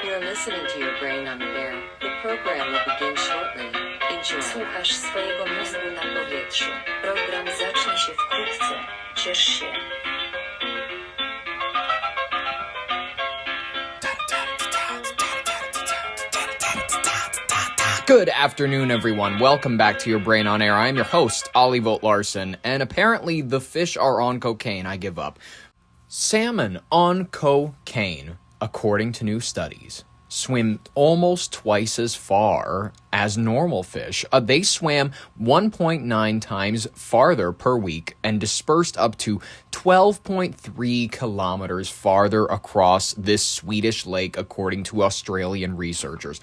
You're listening to your brain on air. The program will begin shortly. Enjoy. Słuchasz swojego mózgu na powietrzu. Program zacznie się wkrótce. Ciesz się. Good afternoon, everyone. Welcome back to Your Brain on Air. I'm your host, Ollie Volt Larson, and apparently the fish are on cocaine. I give up. Salmon on cocaine, according to new studies, swim almost twice as far as normal fish. They swam 1.9 times farther per week and dispersed up to 12.3 kilometers farther across this Swedish lake, according to Australian researchers.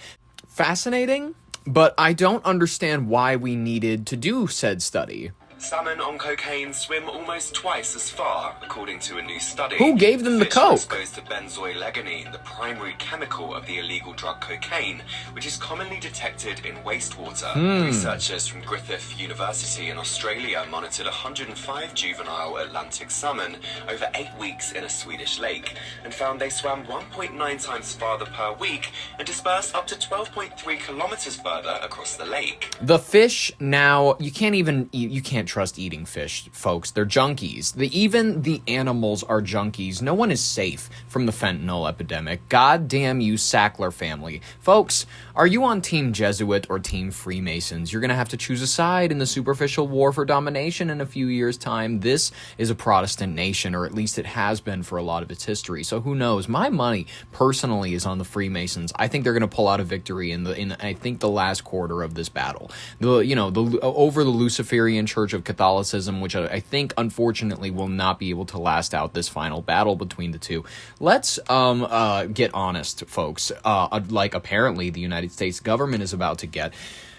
Fascinating, but I don't understand why we needed to do said study. Salmon on cocaine swim almost twice as far, according to a new study. Who gave them the Fish coke? are exposed to benzoylecgonine, the primary chemical of the illegal drug cocaine, which is commonly detected in wastewater. Researchers from Griffith University in Australia monitored 105 juvenile Atlantic salmon over 8 weeks in a Swedish lake and found they swam 1.9 times farther per week and dispersed up to 12.3 kilometers further across the lake. The fish now, you can't trust eating fish, folks. They're junkies. Even the animals are junkies. No one is safe from the fentanyl epidemic. God damn you, Sackler family. Folks, are you on Team Jesuit or Team Freemasons? You're going to have to choose a side in the superficial war for domination in a few years' time. This is a Protestant nation, or at least it has been for a lot of its history. So who knows? My money, personally, is on the Freemasons. I think they're going to pull out a victory in I think the last quarter of this battle. Over the Luciferian Church of Catholicism, which I think, unfortunately, will not be able to last out this final battle between the two. Let's get honest, folks. Like apparently the United States government is about to get.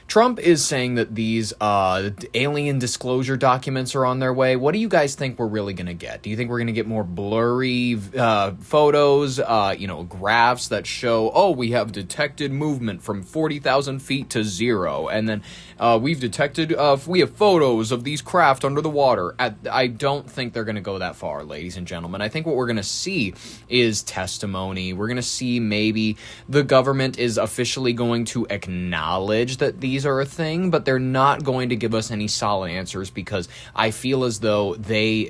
Trump is saying that these alien disclosure documents are on their way. What do you guys think we're really going to get? Do you think we're going to get more blurry photos, graphs that show, we have detected movement from 40,000 feet to 0, and then we have photos of these craft under the water? I don't think they're going to go that far, ladies and gentlemen. I think what we're going to see is testimony. We're going to see maybe the government is officially going to acknowledge that these are a thing, but they're not going to give us any solid answers, because I feel as though they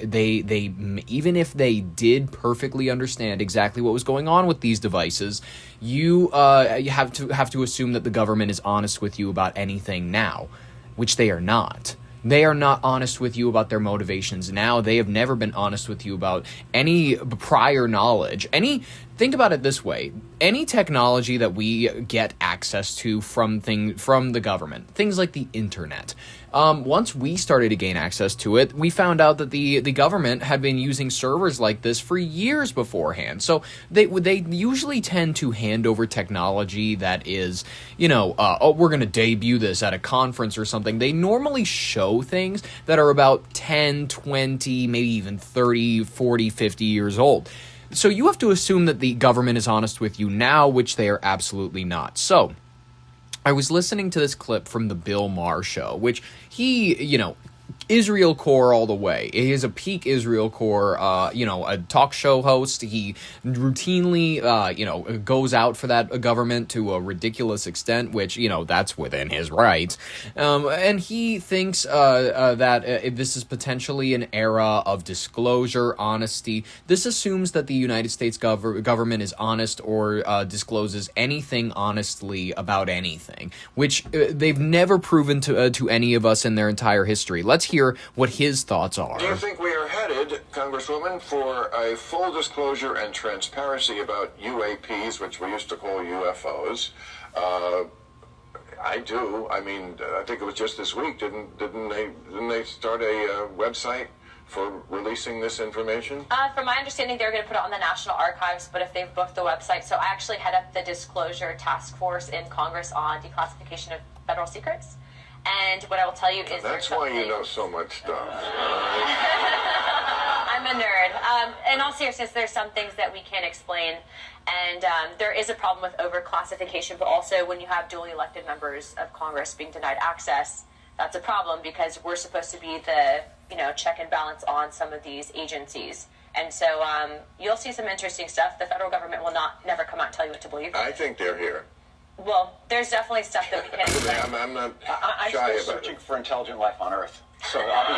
even if they did perfectly understand exactly what was going on with these devices, you have to assume that the government is honest with you about anything now, which they are not. They are not honest with you about their motivations now. They have never been honest with you about any prior knowledge. Think about it this way. Any technology that we get access to from the government, things like the internet, once we started to gain access to it, we found out that the government had been using servers like this for years beforehand. So they usually tend to hand over technology that is, we're going to debut this at a conference or something. They normally show things that are about 10, 20, maybe even 30, 40, 50 years old. So you have to assume that the government is honest with you now, which they are absolutely not. So I was listening to this clip from the Bill Maher show, which he, Israel core all the way. He is a peak Israel core, a talk show host. He routinely, goes out for that government to a ridiculous extent, which, that's within his rights. And he thinks that this is potentially an era of disclosure, honesty. This assumes that the United States government is honest or discloses anything honestly about anything, which they've never proven to any of us in their entire history. Let's hear what his thoughts are. Do you think we are headed, Congresswoman, for a full disclosure and transparency about UAPs, which we used to call UFOs? I do. I mean, I think it was just this week. Didn't they start a website for releasing this information? From my understanding, they're going to put it on the National Archives, but if they've booked the website, so I actually head up the disclosure task force in Congress on declassification of federal secrets. And what I will tell you is that's why you know so much stuff. I'm a nerd. In all seriousness, there's some things that we can't explain, and there is a problem with overclassification, but also when you have duly elected members of Congress being denied access, that's a problem because we're supposed to be the check and balance on some of these agencies. And so you'll see some interesting stuff. The federal government will never come out and tell you what to believe. I think they're here. Well, there's definitely stuff that we can explain. I'm not I'm shy still about searching it. for intelligent life on Earth. So I'll be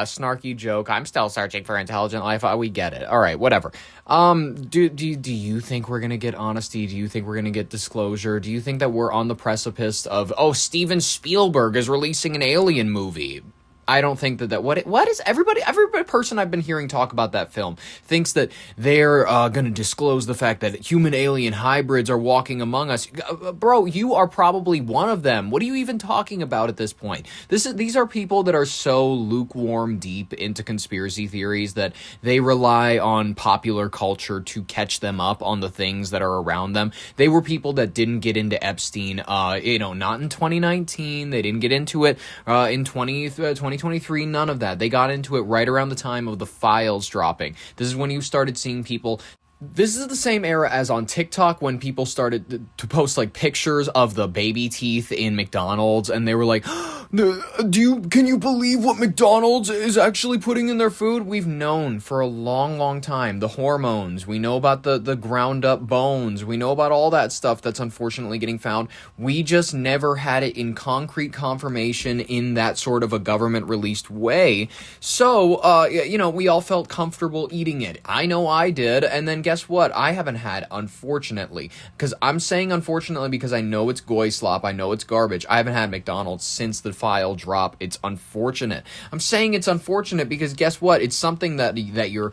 Snarky joke. I'm still searching for intelligent life. We get it. All right, whatever. Do you think we're gonna get honesty? Do you think we're gonna get disclosure? Do you think that we're on the precipice of, Steven Spielberg is releasing an alien movie? I don't think what is every person I've been hearing talk about that film thinks that they're going to disclose the fact that human alien hybrids are walking among us. Bro, you are probably one of them. What are you even talking about at this point? These are people that are so lukewarm deep into conspiracy theories that they rely on popular culture to catch them up on the things that are around them. They were people that didn't get into Epstein, not in 2019. They didn't get into it in 2023, none of that. They got into it right around the time of the files dropping. This is when you started seeing people. This is the same era as on TikTok when people started to post like pictures of the baby teeth in McDonald's, and they were like, can you believe what McDonald's is actually putting in their food? We've known for a long, long time the hormones. We know about the ground up bones. We know about all that stuff that's unfortunately getting found. We just never had it in concrete confirmation in that sort of a government released way. So, we all felt comfortable eating it. I know I did. And then guess what? I haven't had, unfortunately, because I'm saying unfortunately because I know it's goy slop. I know it's garbage. I haven't had McDonald's since the file drop. It's unfortunate. I'm saying it's unfortunate because guess what? It's something that your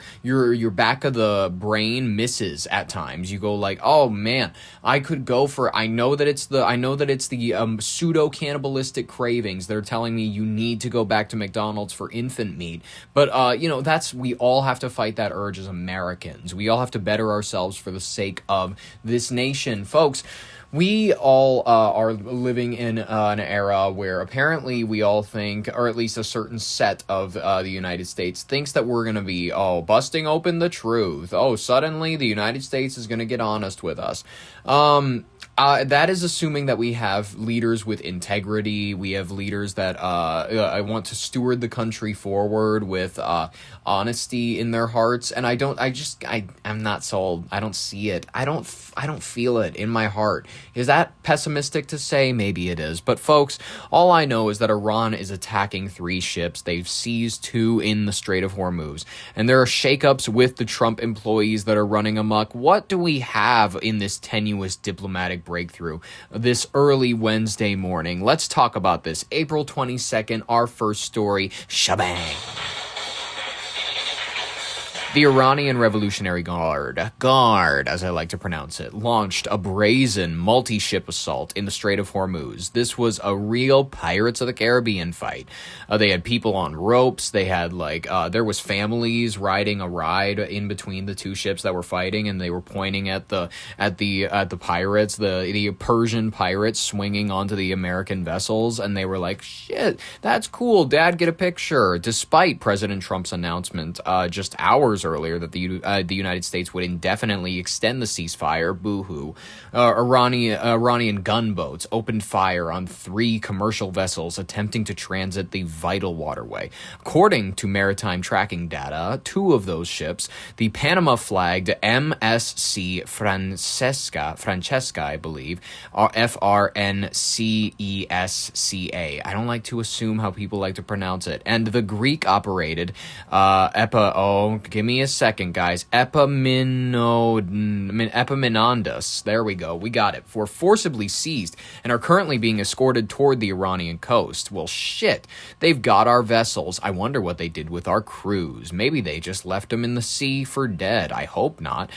back of the brain misses at times. You go like, oh man, I could go for. I know that it's the pseudo cannibalistic cravings that are telling me you need to go back to McDonald's for infant meat. But we all have to fight that urge as Americans. We all have to better ourselves for the sake of this nation, folks. We all are living in an era where apparently we all think, or at least a certain set of the United States thinks that we're going to be, busting open the truth. Suddenly the United States is going to get honest with us. That is assuming that we have leaders with integrity. We have leaders that want to steward the country forward with honesty in their hearts. And I'm not sold. I don't see it. I don't feel it in my heart. Is that pessimistic to say? Maybe it is. But folks, all I know is that Iran is attacking 3 ships. They've seized 2 in the Strait of Hormuz. And there are shakeups with the Trump employees that are running amok. What do we have in this tenuous diplomatic breakthrough this early Wednesday morning? Let's talk about this. April 22nd, our first story. Shabang. The Iranian Revolutionary Guard, as I like to pronounce it, launched a brazen multi-ship assault in the Strait of Hormuz. This was a real Pirates of the Caribbean fight. They had people on ropes. They had there was families riding a ride in between the 2 ships that were fighting, and they were pointing at the pirates, the Persian pirates swinging onto the American vessels, and they were like, "Shit, that's cool, Dad, get a picture." Despite President Trump's announcement just hours earlier that the United States would indefinitely extend the ceasefire, boo-hoo. Iranian gunboats opened fire on 3 commercial vessels attempting to transit the vital waterway. According to maritime tracking data, 2 of those ships, the Panama-flagged MSC Francesca, I believe, FRNCESCA. I don't like to assume how people like to pronounce it. And the Greek-operated give me a second, guys. Epaminondas. There we go. We got it. Were forcibly seized and are currently being escorted toward the Iranian coast. Well, shit. They've got our vessels. I wonder what they did with our crews. Maybe they just left them in the sea for dead. I hope not.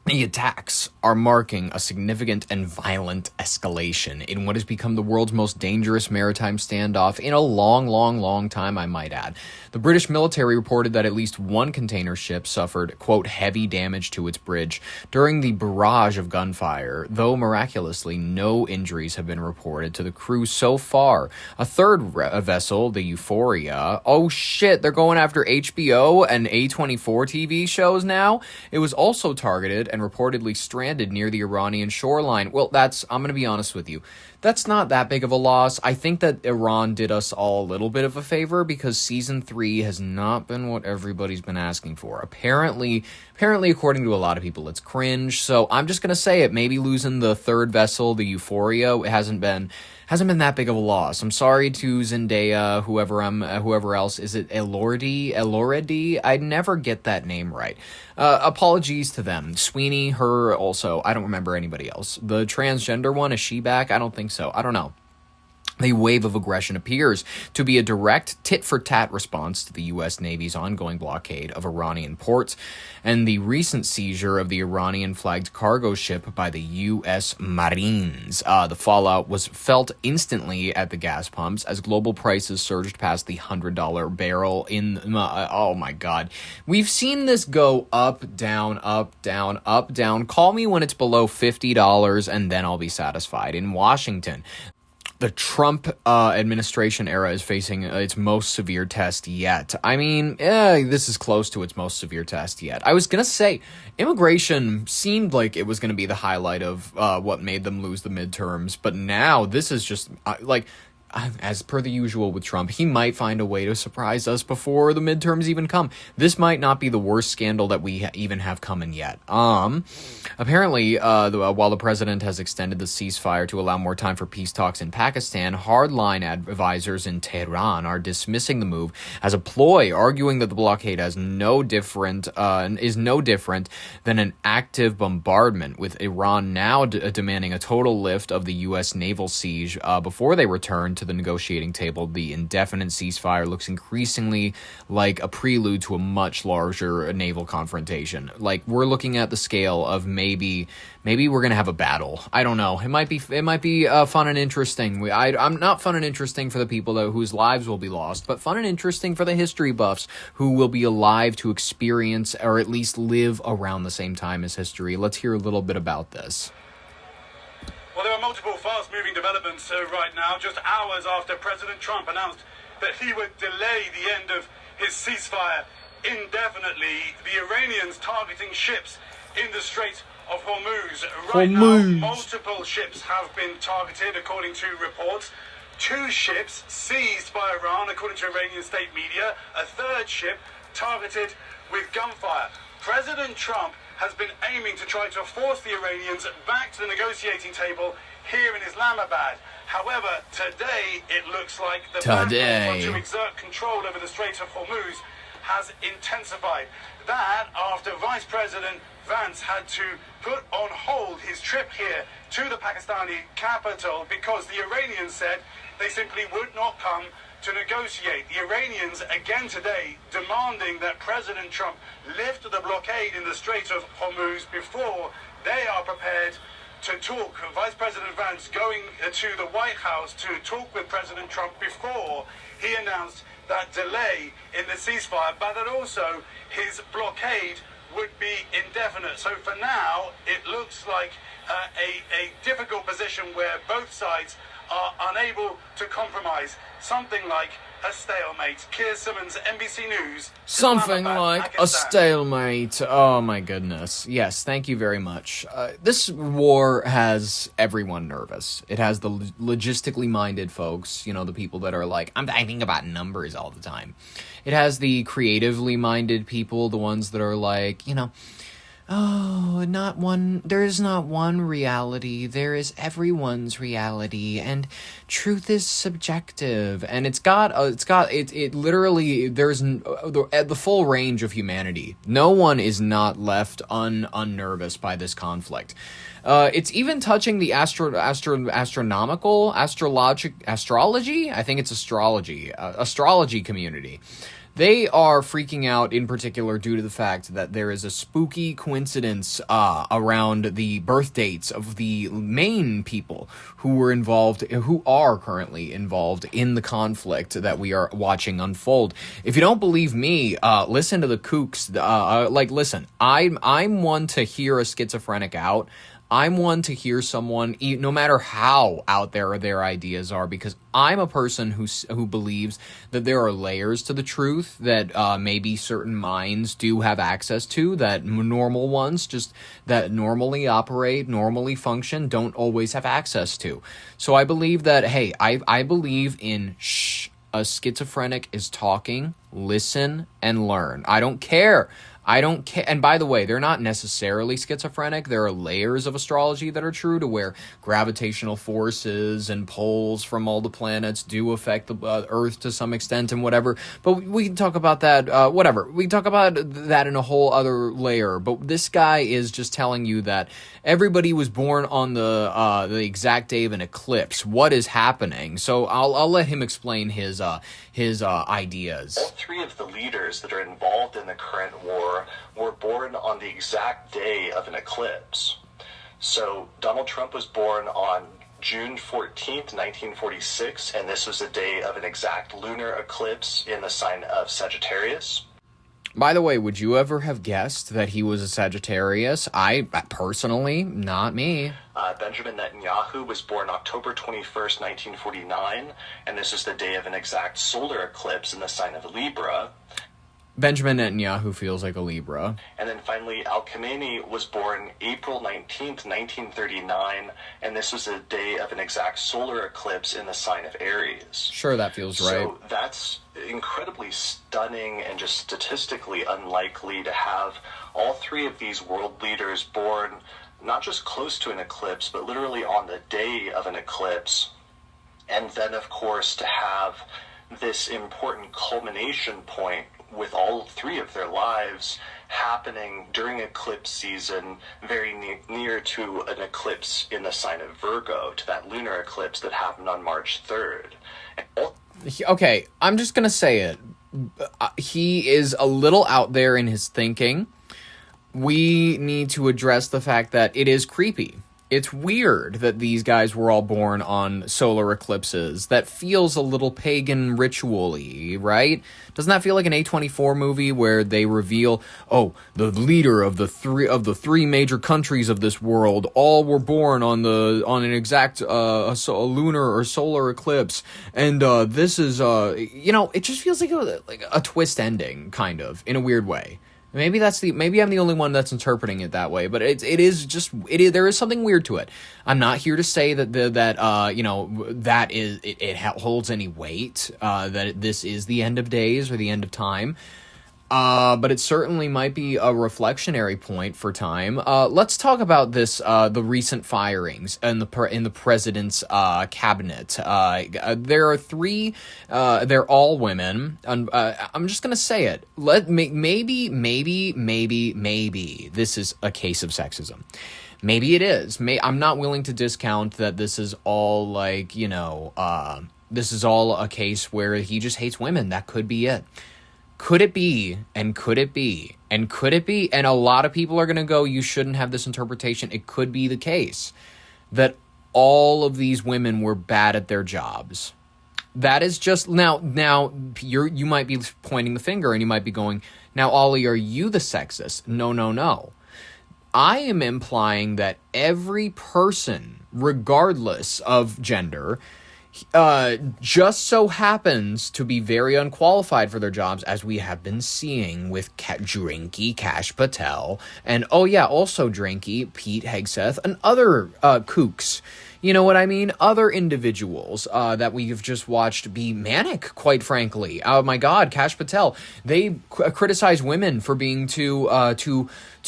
The attacks are marking a significant and violent escalation in what has become the world's most dangerous maritime standoff in a long, long, long time, I might add. The British military reported that at least 1 container ship suffered, quote, heavy damage to its bridge during the barrage of gunfire, though miraculously no injuries have been reported to the crew so far. A third vessel, the Euphoria, oh shit, they're going after HBO and A24 TV shows now? It was also targeted and reportedly stranded near the Iranian shoreline. Well, I'm going to be honest with you. That's not that big of a loss. I think that Iran did us all a little bit of a favor because season 3 has not been what everybody's been asking for. Apparently, according to a lot of people, it's cringe. So I'm just gonna say it. Maybe losing the third vessel, the Euphoria, it hasn't been that big of a loss. I'm sorry to Zendaya, whoever else. Is it Elordi? I never get that name right. Apologies to them. Sweeney, her also. I don't remember anybody else. The transgender one, is she back? I don't think so. I don't know. The wave of aggression appears to be a direct tit-for-tat response to the U.S. Navy's ongoing blockade of Iranian ports and the recent seizure of the Iranian-flagged cargo ship by the U.S. Marines. The fallout was felt instantly at the gas pumps as global prices surged past the $100 barrel oh my God. We've seen this go up, down, up, down, up, down. Call me when it's below $50 and then I'll be satisfied. In Washington, the Trump administration era is facing its most severe test yet. I mean, this is close to its most severe test yet. I was going to say, immigration seemed like it was going to be the highlight of what made them lose the midterms, but now this is just, as per the usual with Trump, he might find a way to surprise us before the midterms even come. This might not be the worst scandal that we even have coming yet. Apparently, while the president has extended the ceasefire to allow more time for peace talks in Pakistan, hardline advisors in Tehran are dismissing the move as a ploy, arguing that the blockade is no different than an active bombardment, with Iran now demanding a total lift of the U.S. naval siege before they return to the negotiating table. The indefinite ceasefire looks increasingly like a prelude to a much larger naval confrontation. Like, we're looking at the scale of maybe we're gonna have a battle. I don't know. It might be fun and interesting. I'm not fun and interesting for the people whose lives will be lost, but fun and interesting for the history buffs who will be alive to experience or at least live around the same time as history. Let's hear a little bit about this. Well, there are multiple fast-moving developments right now, just hours after President Trump announced that he would delay the end of his ceasefire indefinitely. The Iranians targeting ships in the Strait of Hormuz. Right now, multiple ships have been targeted, according to reports. 2 ships seized by Iran, according to Iranian state media. A 3rd ship targeted with gunfire. President Trump has been aiming to try to force the Iranians back to the negotiating table here in Islamabad. However, today it looks like the battle to exert control over the Strait of Hormuz has intensified. That after Vice President Vance had to put on hold his trip here to the Pakistani capital because the Iranians said they simply would not come to negotiate. The Iranians again today demanding that President Trump lift the blockade in the Strait of Hormuz before they are prepared to talk. Vice President Vance going to the White House to talk with President Trump before he announced that delay in the ceasefire, but that also his blockade would be indefinite. So for now, it looks like a difficult position where both sides are unable to compromise. Something like a stalemate. Keir Simmons, NBC News. Something like a stalemate. Oh my goodness. Yes, thank you very much. This war has everyone nervous. It has the logistically minded folks, the people that are like, I think about numbers all the time. It has the creatively minded people, the ones that are like, there is not one reality, there is everyone's reality, and truth is subjective, and it literally, there's the full range of humanity. No one is not left unnervous by this conflict. It's even touching the astrology, I think it's astrology community. They are freaking out in particular due to the fact that there is a spooky coincidence around the birth dates of the main people who are currently involved in the conflict that we are watching unfold. If you don't believe me, listen to the kooks. Listen, I'm one to hear a schizophrenic out. I'm one to hear someone, no matter how out there their ideas are, because I'm a person who believes that there are layers to the truth that maybe certain minds do have access to, that normal ones, just that normally operate, normally function, don't always have access to. So I believe that, hey, I believe in a schizophrenic is talking, listen, and learn. I don't care. And by the way, they're not necessarily schizophrenic. There are layers of astrology that are true, to where gravitational forces and poles from all the planets do affect the Earth to some extent and whatever. But we can talk about that, whatever. We can talk about that in a whole other layer. But this guy is just telling you that everybody was born on the exact day of an eclipse. What is happening? So I'll let him explain his ideas. All three of the leaders that are involved in the current war were born on the exact day of an eclipse. So Donald Trump was born on June 14th, 1946, and this was the day of an exact lunar eclipse in the sign of Sagittarius. By the way, would you ever have guessed that he was a Sagittarius? I personally, not me. Benjamin Netanyahu was born October 21st, 1949, and this is the day of an exact solar eclipse in the sign of Libra. Benjamin Netanyahu feels like a Libra. And then finally, Al Khamenei was born April 19th, 1939, and this was the day of an exact solar eclipse in the sign of Aries. Sure, that feels right. So that's incredibly stunning and just statistically unlikely to have all three of these world leaders born not just close to an eclipse, but literally on the day of an eclipse. And then, of course, to have this important culmination point with all three of their lives happening during eclipse season, very near to an eclipse in the sign of Virgo, to that lunar eclipse that happened on March 3rd. Okay, I'm just gonna say it. He is a little out there in his thinking. We need to address the fact that it is creepy. It's weird that these guys were all born on solar eclipses. That feels a little pagan ritual-y, right? Doesn't that feel like an A24 movie where they reveal, oh, the leader of the three major countries of this world all were born on an exact a lunar or solar eclipse, and this is it just feels like a twist ending, kind of, in a weird way. Maybe I'm the only one that's interpreting it that way, but there is something weird to it. I'm not here to say that holds any weight, that this is the end of days or the end of time. But it certainly might be a reflectionary point for time. Let's talk about this, the recent firings in the president's cabinet. There are three, they're all women, and I'm just gonna say it. Maybe this is a case of sexism. Maybe it is. I'm not willing to discount that this is all this is all a case where he just hates women. That could be it. Could it be? And could it be? And could it be? And a lot of people are going to go, you shouldn't have this interpretation. It could be the case that all of these women were bad at their jobs. That is just now you might be pointing the finger and you might be going, now, Ollie, are you the sexist? No. I am implying that every person, regardless of gender, just so happens to be very unqualified for their jobs, as we have been seeing with Drinky Kash Patel, and also Drinky Pete Hegseth, and other kooks. You know what I mean? Other individuals that we've just watched be manic, quite frankly. Oh my God, Kash Patel. They criticize women for being too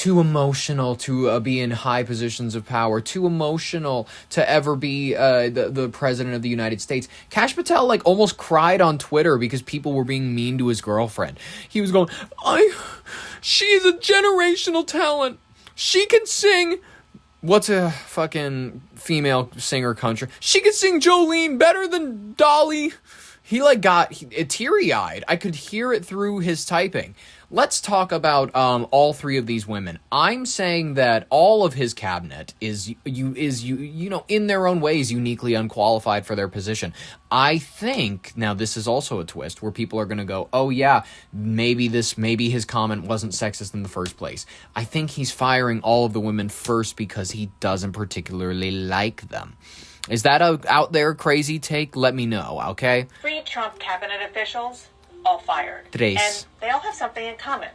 emotional to be in high positions of power, too emotional to ever be the president of the United States. Kash Patel almost cried on Twitter because people were being mean to his girlfriend. He was going, she's a generational talent. She can sing. What's a fucking female singer country? She could sing Jolene better than Dolly. He got teary-eyed. I could hear it through his typing. let's talk about all three of these women. I'm saying that all of his cabinet is in their own ways uniquely unqualified for their position. I think now this is also a twist where people are going to go, oh yeah, maybe his comment wasn't sexist in the first place. I think he's firing all of the women first because he doesn't particularly like them. Is that a out there crazy take? Let me know, okay? 3 Trump cabinet officials, all fired. Tres. And they all have something in common.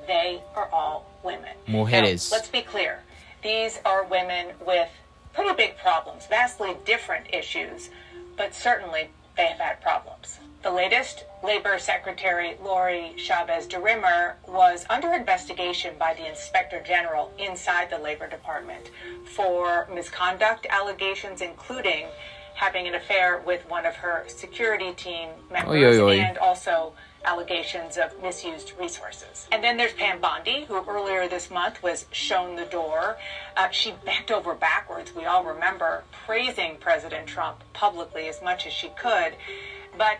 They are all women. Mujeres. Now, let's be clear. These are women with pretty big problems, vastly different issues, but certainly they have had problems. The latest, Labor Secretary Lori Chavez DeRimmer was under investigation by the Inspector General inside the Labor Department for misconduct allegations, including having an affair with one of her security team members and also allegations of misused resources. And then there's Pam Bondi, who earlier this month was shown the door. She bent over backwards, we all remember, praising President Trump publicly as much as she could. But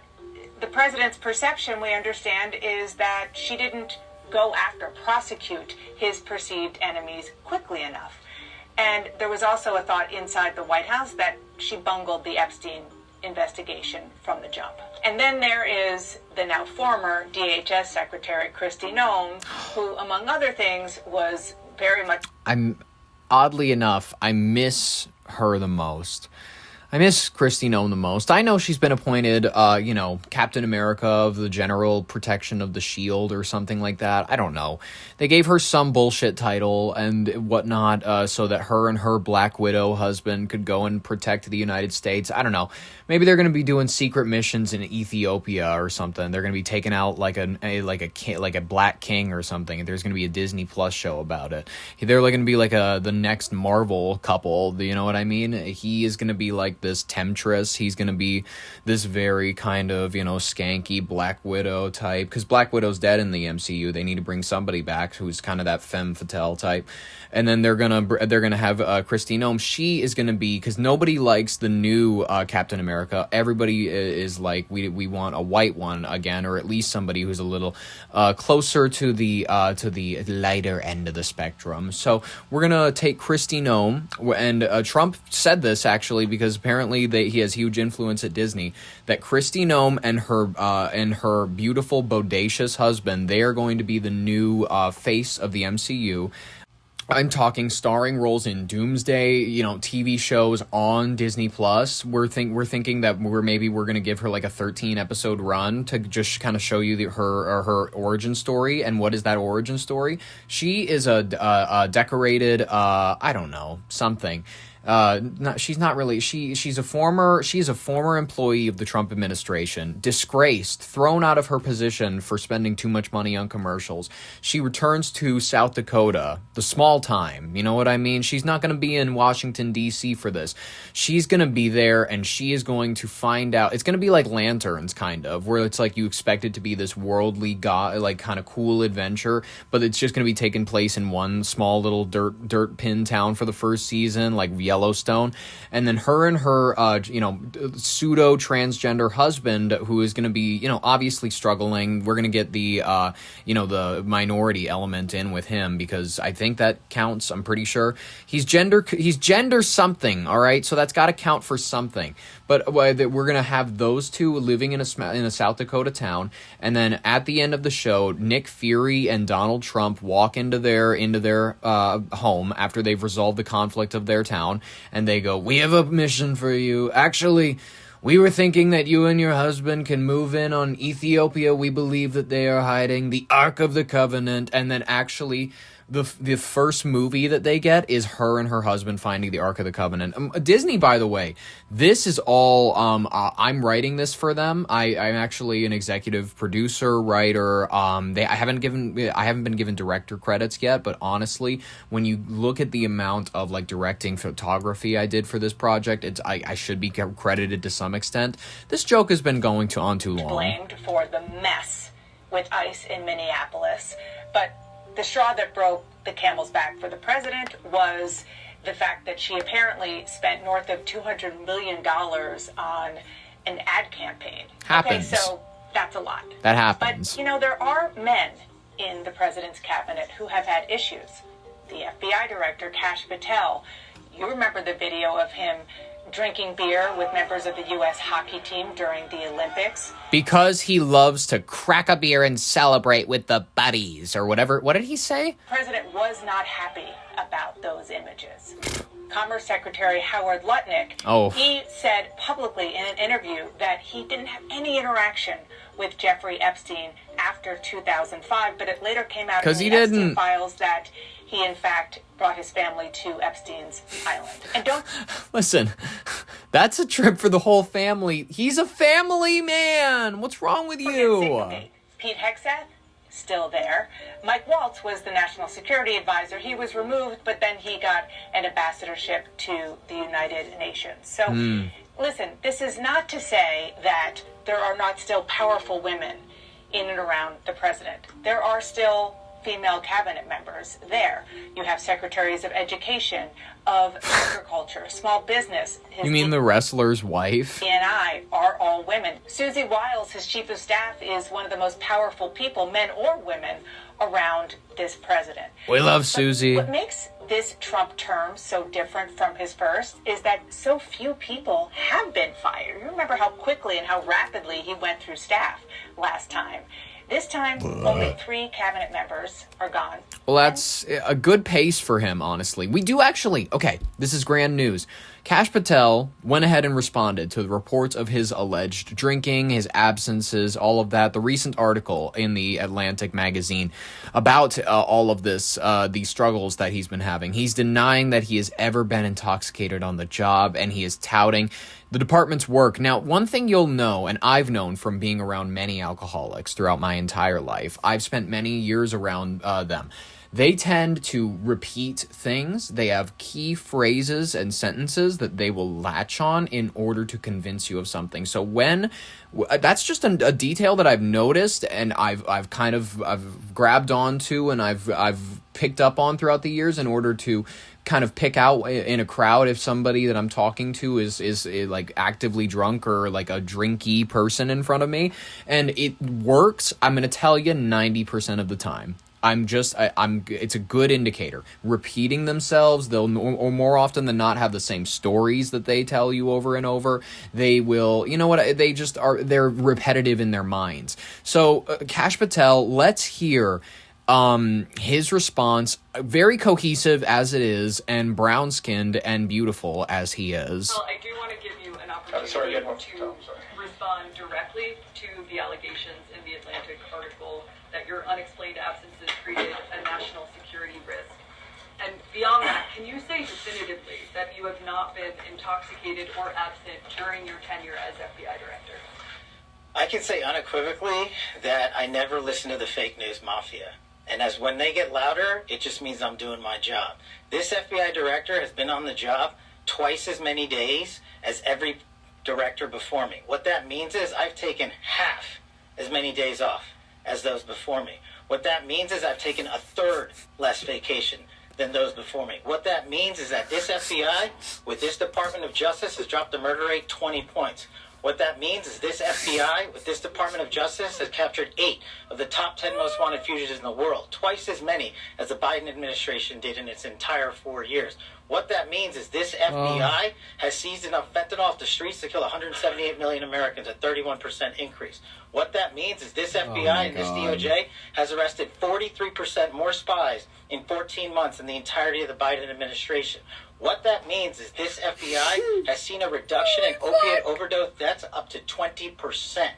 the president's perception, we understand, is that she didn't go after, prosecute his perceived enemies quickly enough. And there was also a thought inside the White House that she bungled the Epstein investigation from the jump. And then there is the now former DHS Secretary Kristi Noem, who, among other things, was very much... Oddly enough, I miss her the most. I miss Kristi Noem the most. I know she's been appointed, Captain America of the General Protection of the Shield or something like that. I don't know. They gave her some bullshit title and whatnot so that her and her Black Widow husband could go and protect the United States. I don't know. Maybe they're going to be doing secret missions in Ethiopia or something. They're going to be taking out like a black king or something. There's going to be a Disney Plus show about it. They're going to be like the next Marvel couple. You know what I mean? He is going to be like this temptress. He's going to be this very kind of, skanky Black Widow type. Because Black Widow's dead in the MCU. They need to bring somebody back who's kind of that femme fatale type. And then they're gonna have Kristi Noem. She is gonna be, because nobody likes the new Captain America. Everybody is like, we want a white one again, or at least somebody who's a little closer to the lighter end of the spectrum. So we're gonna take Kristi Noem, and Trump said this actually because apparently he has huge influence at Disney. That Kristi Noem and her beautiful bodacious husband, they are going to be the new face of the MCU. I'm talking starring roles in Doomsday, TV shows on Disney Plus. We're thinking that we're going to give her like a 13 episode run to just kind of show you her origin story. And what is that origin story? She is a decorated I don't know, something. She's not really. She's a former employee of the Trump administration, disgraced, thrown out of her position for spending too much money on commercials. She returns to South Dakota, the small time. You know what I mean? She's not going to be in Washington D.C. for this. She's going to be there, and she is going to find out. It's going to be like Lanterns, kind of, where it's like you expect it to be this worldly, like kind of cool adventure, but it's just going to be taking place in one small little dirt pin town for the first season, like Yellowstone. And then her and her pseudo transgender husband, who is going to be obviously struggling. We're going to get the minority element in with him, because I think that counts. I'm pretty sure he's gender something, all right, so that's got to count for something. But we're going to have those two living in a South Dakota town, and then at the end of the show, Nick Fury and Donald Trump walk into their home after they've resolved the conflict of their town, and they go, "We have a mission for you. Actually, we were thinking that you and your husband can move in on Ethiopia. We believe that they are hiding the Ark of the Covenant." And then actually the first movie that they get is her and her husband finding the Ark of the Covenant. Disney, by the way, this is all, I'm writing this for them. I'm actually an executive producer, writer. I haven't been given director credits yet, but honestly, when you look at the amount of like directing photography I did for this project, I should be credited to some extent. This joke has been going on too long. Blamed for the mess with ICE in Minneapolis, but the straw that broke the camel's back for the president was the fact that she apparently spent north of $200 million on an ad campaign. Happens. Okay, so that's a lot. That happens. But, there are men in the president's cabinet who have had issues. The FBI director, Kash Patel, you remember the video of him drinking beer with members of the U.S. hockey team during the Olympics. Because he loves to crack a beer and celebrate with the buddies, or whatever. What did he say? The president was not happy about those images. Commerce Secretary Howard Lutnick, he said publicly in an interview that he didn't have any interaction with Jeffrey Epstein after 2005, but it later came out in the Epstein files that he, in fact, brought his family to Epstein's island. And don't... Listen, that's a trip for the whole family. He's a family man. What's wrong with you? Pete Hegseth, still there. Mike Waltz was the national security advisor. He was removed, but then he got an ambassadorship to the United Nations. So, listen, this is not to say that there are not still powerful women in and around the president. There are still female cabinet members there. You have secretaries of education, of agriculture, small business. You mean the wrestler's wife? He and I are all women. Susie Wiles, his chief of staff, is one of the most powerful people, men or women, around this president. We love Susie. What makes this Trump term so different from his first is that so few people have been fired. You remember how quickly and how rapidly he went through staff last time. This time, only 3 cabinet members are gone. Well, that's a good pace for him, honestly. We do actually... Okay, this is grand news. Kash Patel went ahead and responded to the reports of his alleged drinking, his absences, all of that. The recent article in the Atlantic magazine about all of this, these struggles that he's been having. He's denying that he has ever been intoxicated on the job, and he is touting the department's work. Now, one thing you'll know, and I've known from being around many alcoholics throughout my entire life, I've spent many years around them. They tend to repeat things. They have key phrases and sentences that they will latch on in order to convince you of something. So that's just a detail that I've noticed, and I've grabbed onto, and I've picked up on throughout the years in order to kind of pick out in a crowd if somebody that I'm talking to is like actively drunk or like a drinky person in front of me. And it works, I'm going to tell you, 90% of the time. It's a good indicator. Repeating themselves, they'll more often than not have the same stories that they tell you over and over. They will, they're repetitive in their minds. So Kash Patel, let's hear his response, very cohesive as it is, and brown-skinned and beautiful as he is. Well, I do want to give you an opportunity to respond directly to the allegations in the Atlantic article that your unexplained absences created a national security risk. And beyond that, can you say definitively that you have not been intoxicated or absent during your tenure as FBI director? I can say unequivocally that I never listen to the fake news mafia. And as when they get louder, it just means I'm doing my job. This FBI director has been on the job twice as many days as every director before me. What that means is I've taken half as many days off as those before me. What that means is I've taken a third less vacation than those before me. What that means is that this FBI, with this Department of Justice, has dropped the murder rate 20 points. What that means is this FBI, with this Department of Justice, has captured 8 of the top 10 most wanted fugitives in the world, twice as many as the Biden administration did in its entire 4 years. What that means is this FBI has seized enough fentanyl off the streets to kill 178 million Americans, a 31% increase. What that means is this FBI and this DOJ has arrested 43% more spies in 14 months than the entirety of the Biden administration. What that means is this FBI has seen a reduction in opiate overdose deaths up to 20%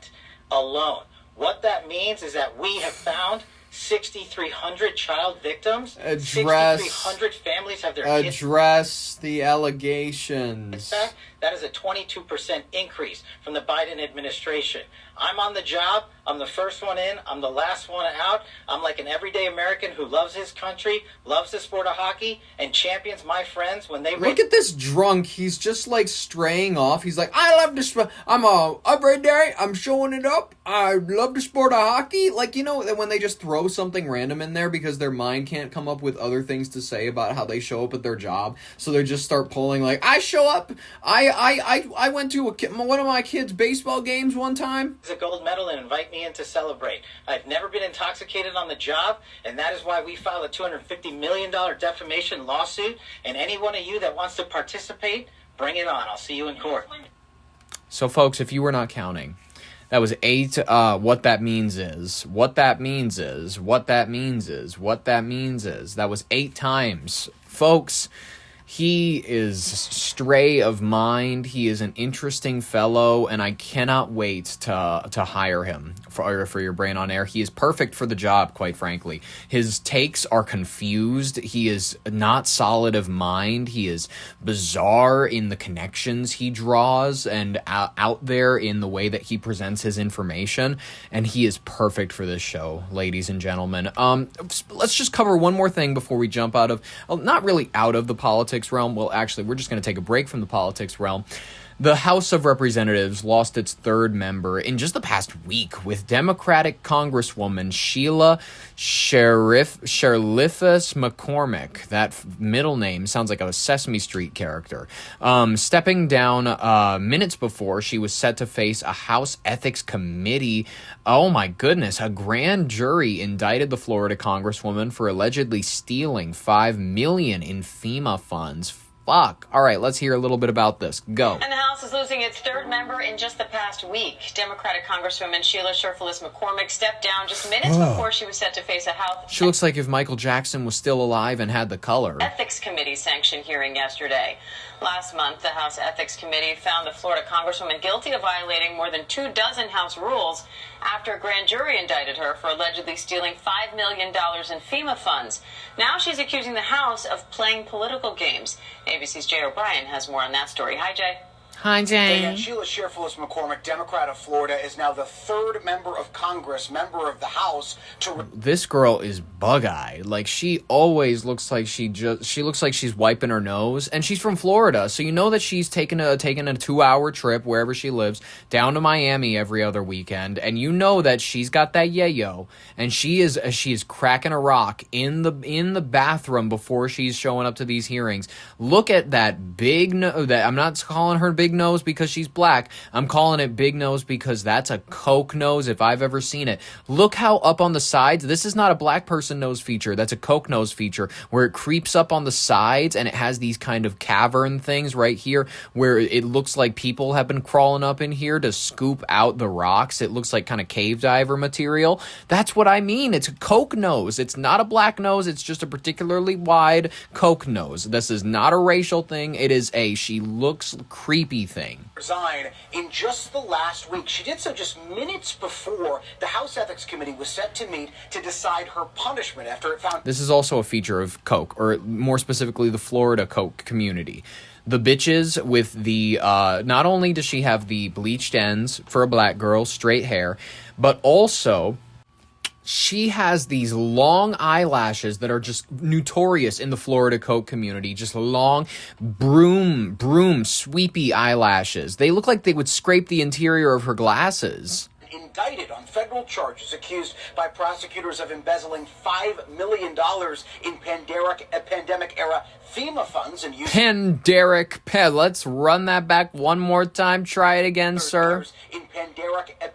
alone. What that means is that we have found 6,300 child victims. 6,300 families have their kids. Address the allegations. In fact, that is a 22% increase from the Biden administration. I'm on the job. I'm the first one in. I'm the last one out. I'm like an everyday American who loves his country, loves the sport of hockey, and champions my friends when they... Look at this drunk. He's just like straying off. He's like, I love this. I'm every day. I'm showing it up. I love the sport of hockey. Like, you know, when they just throw something random in there because their mind can't come up with other things to say about how they show up at their job. So they just start pulling like, I show up. I I went to one of my kids' baseball games one time. A gold medal and invite me in to celebrate. I've never been intoxicated on the job, and that is why we filed a $250 million defamation lawsuit. And any one of you that wants to participate, bring it on. I'll see you in court. So, folks, if you were not counting, that was 8. What that means is. That was 8 times. Folks, he is stray of mind. He is an interesting fellow, and I cannot wait to hire him for your Brain on Air. He is perfect for the job, quite frankly. His takes are confused. He is not solid of mind. He is bizarre in the connections he draws and out there in the way that he presents his information, and he is perfect for this show, ladies and gentlemen. Let's just cover one more thing before we jump out of, not really out of the politics realm. Well, actually, we're just going to take a break from the politics realm. The House of Representatives lost its 3rd member in just the past week, with Democratic Congresswoman Sheila Sherifus McCormick, that middle name sounds like a Sesame Street character, stepping down minutes before she was set to face a House Ethics Committee. Oh my goodness, a grand jury indicted the Florida Congresswoman for allegedly stealing $5 million in FEMA funds. Fuck. All right, let's hear a little bit about this. Go. And the House is losing its 3rd member in just the past week. Democratic Congresswoman Sheila Sherifus McCormick stepped down just minutes before she was set to face a House. She looks like if Michael Jackson was still alive and had the color. Ethics Committee sanctioned hearing yesterday. Last month, the House Ethics Committee found the Florida Congresswoman guilty of violating more than 24 House rules after a grand jury indicted her for allegedly stealing $5 million in FEMA funds. Now she's accusing the House of playing political games. ABC's Jay O'Brien has more on that story. Hi, Jay. Hi, Jay. And Sheila Sherifus McCormick, Democrat of Florida, is now the 3rd member of Congress, member of the House, to... This girl is bug-eyed. Like, she always looks like she looks like she's wiping her nose, and she's from Florida, so you know that she's taking a 2-hour trip wherever she lives down to Miami every other weekend, and you know that she's got that yayo, and she is cracking a rock in the bathroom before she's showing up to these hearings. Look at that big nose. I'm not calling her big nose because she's black. I'm calling it big nose because that's a Coke nose if I've ever seen it. Look how up on the sides, this is not a black person nose feature, that's a Coke nose feature, where it creeps up on the sides and it has these kind of cavern things right here where it looks like people have been crawling up in here to scoop out the rocks. It looks like kind of cave diver material. That's what I mean. It's a Coke nose. It's not a black nose. It's just a particularly wide Coke nose. This is not a racial thing. It is she looks creepy thing. Resign in just the last week. She did so just minutes before the House Ethics Committee was set to meet to decide her punishment after it found... This is also a feature of Coke, or more specifically the Florida Coke community. The bitches with the, not only does she have the bleached ends for a black girl, straight hair, but also... she has these long eyelashes that are just notorious in the Florida Coke community. Just long, broom, sweepy eyelashes. They look like they would scrape the interior of her glasses. Indicted on federal charges, accused by prosecutors of embezzling $5 million in pandemic-era FEMA funds and using... Let's run that back one more time. Try it again, sir. In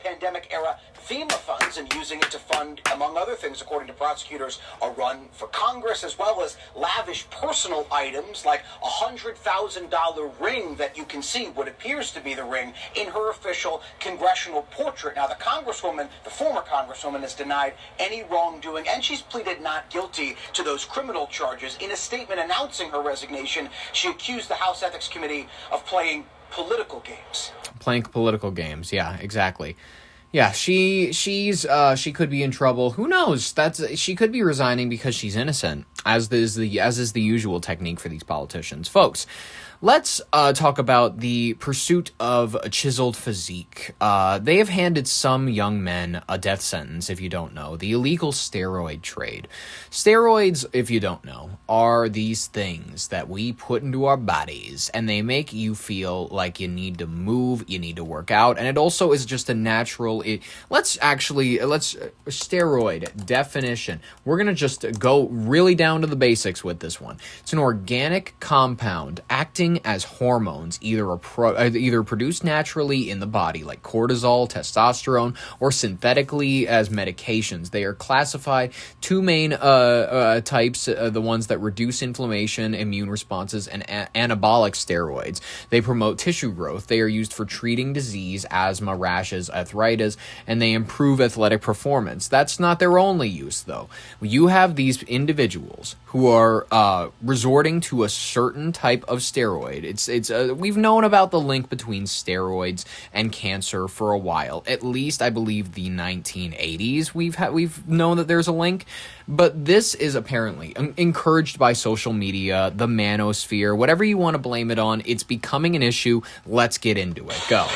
pandemic-era FEMA funds and using it to fund, among other things, according to prosecutors, a run for Congress, as well as lavish personal items like a $100,000 ring that you can see what appears to be the ring in her official congressional portrait. Now, the former Congresswoman, has denied any wrongdoing, and she's pleaded not guilty to those criminal charges. In a statement announcing her resignation, she accused the House Ethics Committee of playing political games. Playing political games, yeah, exactly. Yeah, she could be in trouble. Who knows? She could be resigning because she's innocent, as is the usual technique for these politicians. Folks, let's talk about the pursuit of a chiseled physique. They have handed some young men a death sentence, if you don't know. The illegal steroid trade. Steroids, if you don't know, are these things that we put into our bodies, and they make you feel like you need to move, you need to work out, and it also is just a natural... Let's steroid definition. We're going to just go really down to the basics with this one. It's an organic compound acting acting as hormones, either produced naturally in the body, like cortisol, testosterone, or synthetically as medications. They are classified two main types, the ones that reduce inflammation, immune responses, and anabolic steroids. They promote tissue growth. They are used for treating disease, asthma, rashes, arthritis, and they improve athletic performance. That's not their only use, though. You have these individuals who are resorting to a certain type of steroid. We've known about the link between steroids and cancer for a while. At least I believe the 1980s we've known that there's a link. But this is apparently encouraged by social media, the manosphere, whatever you want to blame it on. It's becoming an issue. Let's get into it. Go.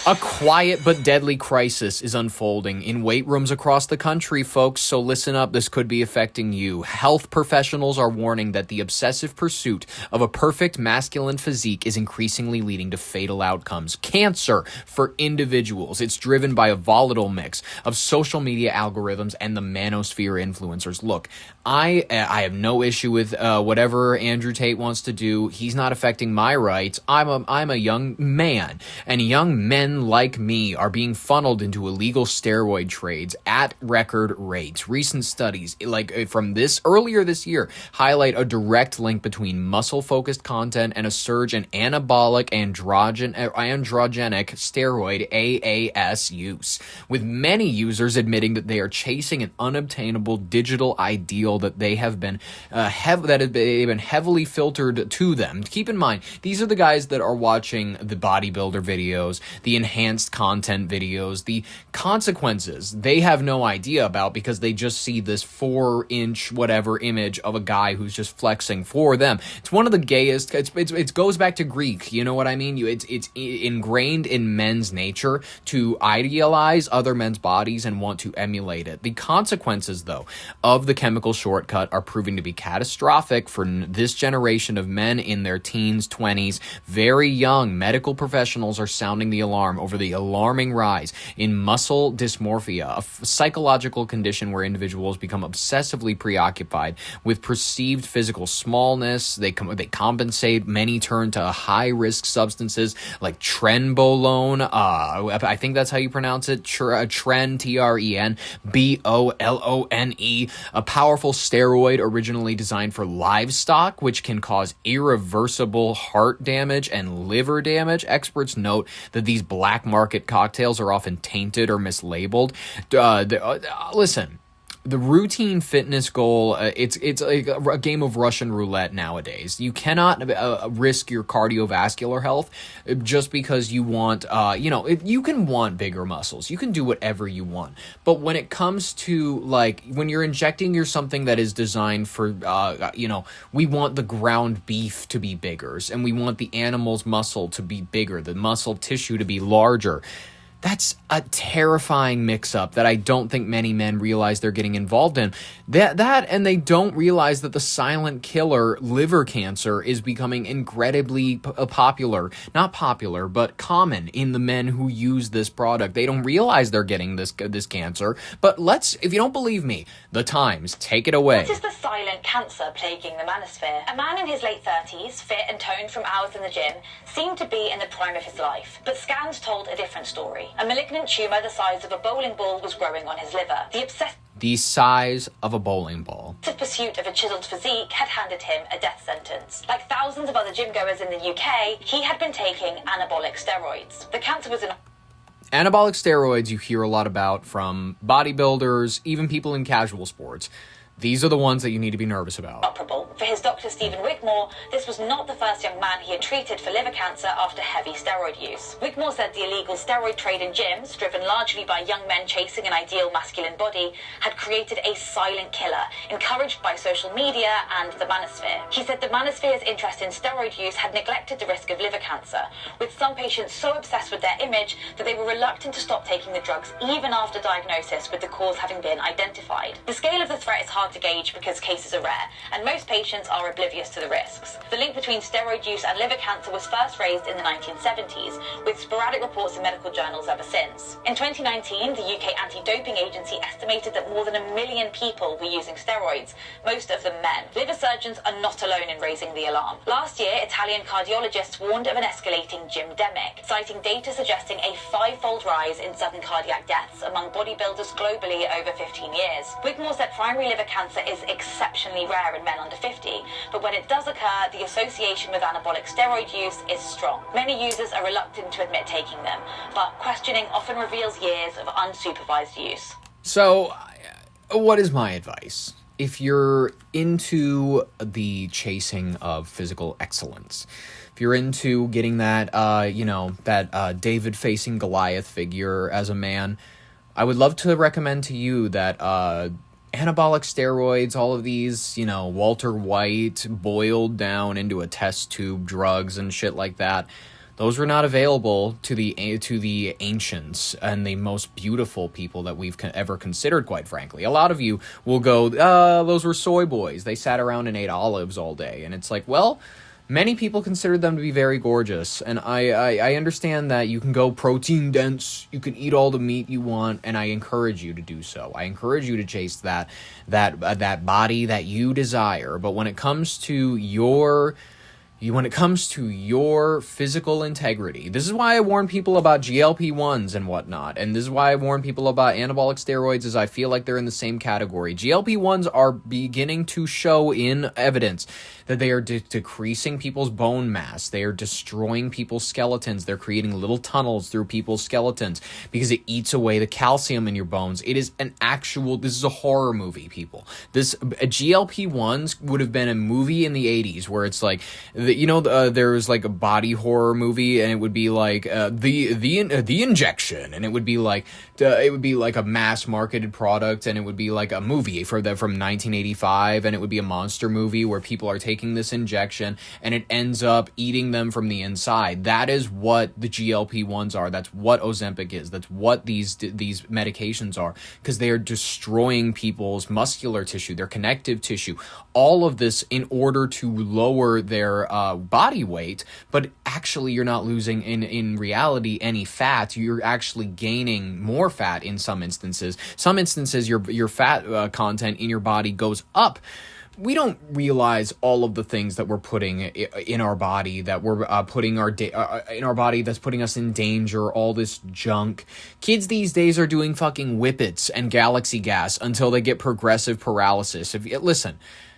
A quiet but deadly crisis is unfolding in weight rooms across the country, folks, so listen up, this could be affecting you. Health professionals are warning that the obsessive pursuit of a perfect masculine physique is increasingly leading to fatal outcomes. Cancer for individuals. It's driven by a volatile mix of social media algorithms and the manosphere influencers. Look, I have no issue with whatever Andrew Tate wants to do. He's not affecting my rights. I'm a young man, and young men like me are being funneled into illegal steroid trades at record rates. Recent studies, like from earlier this year, highlight a direct link between muscle-focused content and a surge in anabolic androgenic steroid AAS use, with many users admitting that they are chasing an unobtainable digital ideal that they have been heavily filtered to them. Keep in mind, these are the guys that are watching the bodybuilder videos, the enhanced content videos, the consequences they have no idea about because they just see this 4-inch whatever image of a guy who's just flexing for them. It's one of the gayest. It goes back to Greek. You know what I mean? It's ingrained in men's nature to idealize other men's bodies and want to emulate it. The consequences, though, of the chemical shortcut are proving to be catastrophic for this generation of men in their teens, 20s, very young. Medical professionals are sounding the alarm over the alarming rise in muscle dysmorphia, a psychological condition where individuals become obsessively preoccupied with perceived physical smallness. They compensate. Many turn to high-risk substances like trenbolone. I think that's how you pronounce it. Tren, T-R-E-N, B-O-L-O-N-E, a powerful steroid originally designed for livestock, which can cause irreversible heart damage and liver damage. Experts note that these black market cocktails are often tainted or mislabeled. Listen, the routine fitness goal, it's like a game of Russian roulette nowadays. You cannot risk your cardiovascular health just because you want, you can want bigger muscles. You can do whatever you want. But when it comes to, when you're injecting something that is designed for, we want the ground beef to be bigger, and we want the animal's muscle to be bigger, the muscle tissue to be larger. That's a terrifying mix-up that I don't think many men realize they're getting involved in. That and they don't realize that the silent killer, liver cancer, is becoming incredibly popular. Not popular, but common in the men who use this product. They don't realize they're getting this cancer. But if you don't believe me, the Times, take it away. What is the silent cancer plaguing the manosphere? A man in his late 30s, fit and toned from hours in the gym, seemed to be in the prime of his life. But scans told a different story. A malignant tumour the size of a bowling ball was growing on his liver. The size of a bowling ball. The pursuit of a chiseled physique had handed him a death sentence. Like thousands of other gym goers in the UK, he had been taking anabolic steroids. The cancer was Anabolic steroids you hear a lot about from bodybuilders, even people in casual sports. These are the ones that you need to be nervous about. Operable. For his doctor, Stephen Wigmore, this was not the first young man he had treated for liver cancer after heavy steroid use. Wigmore said the illegal steroid trade in gyms, driven largely by young men chasing an ideal masculine body, had created a silent killer, encouraged by social media and the manosphere. He said the manosphere's interest in steroid use had neglected the risk of liver cancer, with some patients so obsessed with their image that they were reluctant to stop taking the drugs even after diagnosis, with the cause having been identified. The scale of the threat is hard hard to gauge because cases are rare, and most patients are oblivious to the risks. The link between steroid use and liver cancer was first raised in the 1970s, with sporadic reports in medical journals ever since. In 2019, the UK Anti-Doping Agency estimated that more than 1 million people were using steroids, most of them men. Liver surgeons are not alone in raising the alarm. Last year, Italian cardiologists warned of an escalating gymdemic, citing data suggesting a 5-fold rise in sudden cardiac deaths among bodybuilders globally over 15 years. Wigmore said primary liver cancer is exceptionally rare in men under 50, but when it does occur, the association with anabolic steroid use is strong. Many users are reluctant to admit taking them, but questioning often reveals years of unsupervised use. So, what is my advice? If you're into the chasing of physical excellence, if you're into getting that, David facing Goliath figure as a man, I would love to recommend to you that anabolic steroids, all of these, Walter White boiled down into a test tube drugs and shit like that, those were not available to the ancients and the most beautiful people that we've ever considered, quite frankly. A lot of you will go, those were soy boys. They sat around and ate olives all day. And it's like, well, many people considered them to be very gorgeous. And I understand that you can go protein dense, you can eat all the meat you want, and I encourage you to do so. I encourage you to chase that body that you desire. But when it comes to your physical integrity, this is why I warn people about GLP-1s and whatnot, and this is why I warn people about anabolic steroids, is I feel like they're in the same category. GLP-1s are beginning to show in evidence that they are decreasing people's bone mass. They are destroying people's skeletons. They're creating little tunnels through people's skeletons because it eats away the calcium in your bones. It is this is a horror movie, people. GLP-1s would have been a movie in the 80s where it's like, there was like a body horror movie, and it would be like the injection, and it would be like a mass marketed product, and it would be like a movie from 1985, and it would be a monster movie where people are taking this injection and it ends up eating them from the inside. That is what the GLP-1s are. That's what Ozempic is. That's what these medications are, because they are destroying people's muscular tissue, their connective tissue, all of this in order to lower their body weight. But actually, you're not losing in reality any fat. You're actually gaining more fat in some instances. Some instances, your fat content in your body goes up. We don't realize all of the things that we're putting in our body, that we're putting in our body that's putting us in danger, all this junk. Kids these days are doing fucking whippets and galaxy gas until they get progressive paralysis.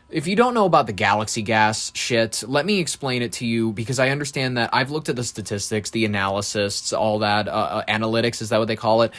If you don't know about the galaxy gas shit, let me explain it to you, because I understand that I've looked at the statistics, the analysis, all that, analytics, is that what they call it?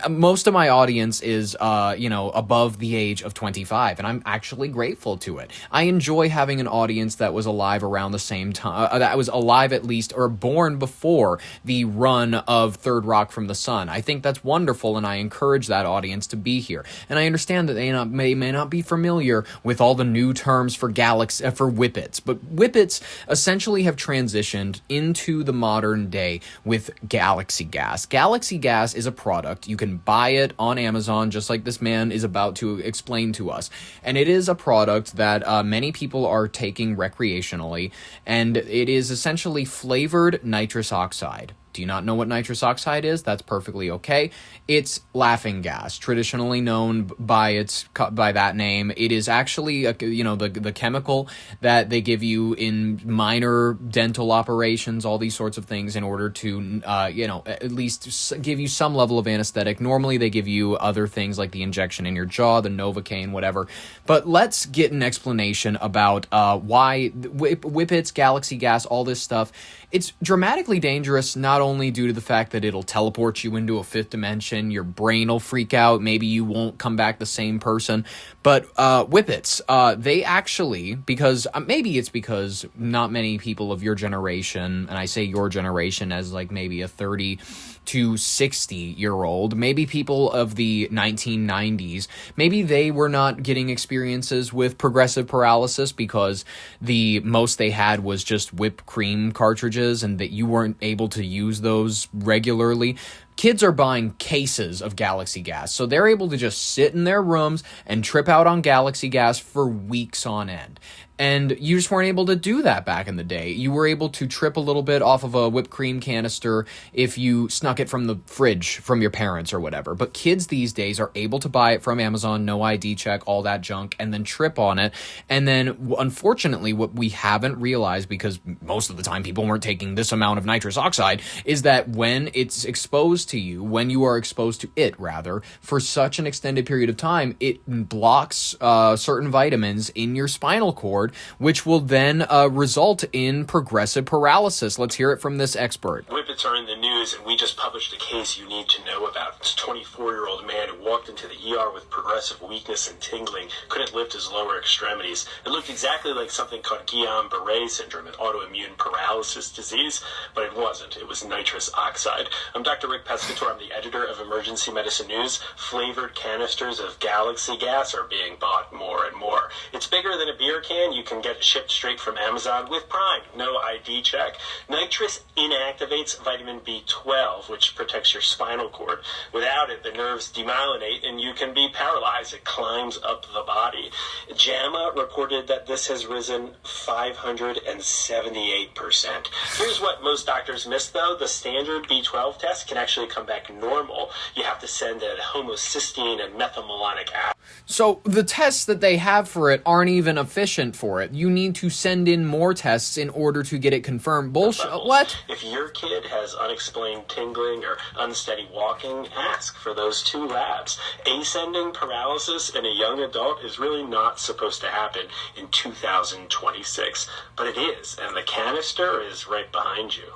Most of my audience is, above the age of 25, and I'm actually grateful to it. I enjoy having an audience that was alive around the same time, that was alive at least, or born before the run of Third Rock from the Sun. I think that's wonderful, and I encourage that audience to be here. And I understand that they may not be familiar with all the new terms for whippets, but whippets essentially have transitioned into the modern day with galaxy gas. Galaxy gas is a product. You can buy it on Amazon, just like this man is about to explain to us, and it is a product that many people are taking recreationally, and it is essentially flavored nitrous oxide. Do you not know what nitrous oxide is? That's perfectly okay. It's laughing gas, traditionally known by that name. It is actually the chemical that they give you in minor dental operations, all these sorts of things, in order to at least give you some level of anesthetic. Normally they give you other things like the injection in your jaw, the Novocaine, whatever. But let's get an explanation about why whippets, galaxy gas, all this stuff. It's dramatically dangerous, not only due to the fact that it'll teleport you into a fifth dimension, your brain will freak out, maybe you won't come back the same person, but whippets, they actually, because maybe it's because not many people of your generation, and I say your generation as like maybe a 30 to 60-year-old, maybe people of the 1990s, maybe they were not getting experiences with progressive paralysis because the most they had was just whipped cream cartridges, and that you weren't able to use those regularly. Kids are buying cases of Galaxy Gas, so they're able to just sit in their rooms and trip out on Galaxy Gas for weeks on end. And you just weren't able to do that back in the day. You were able to trip a little bit off of a whipped cream canister if you snuck it from the fridge from your parents or whatever. But kids these days are able to buy it from Amazon, no ID check, all that junk, and then trip on it. And then, unfortunately, what we haven't realized, because most of the time people weren't taking this amount of nitrous oxide, is that when it's exposed to you, when you are exposed to it, rather, for such an extended period of time, it blocks certain vitamins in your spinal cord, which will then result in progressive paralysis. Let's hear it from this expert. Whippets are in the news, and we just published a case you need to know about. This 24-year-old man who walked into the ER with progressive weakness and tingling, couldn't lift his lower extremities. It looked exactly like something called Guillain-Barré syndrome, an autoimmune paralysis disease, but it wasn't. It was nitrous oxide. I'm Dr. Rick Pescator. I'm the editor of Emergency Medicine News. Flavored canisters of Galaxy Gas are being bought more and more. It's bigger than a beer can. You can get it shipped straight from Amazon with Prime, no ID check. Nitrous inactivates vitamin B12, which protects your spinal cord. Without it, the nerves demyelinate and you can be paralyzed. It climbs up the body. JAMA reported that this has risen 578%. Here's what most doctors miss, though. The standard B12 test can actually come back normal. You have to send a homocysteine and methylmalonic acid. So the tests that they have for it aren't even efficient for it. You need to send in more tests in order to get it confirmed. Bullshit. What? If your kid has unexplained tingling or unsteady walking, ask for those two labs. Ascending paralysis in a young adult is really not supposed to happen in 2026, but it is, and the canister is right behind you.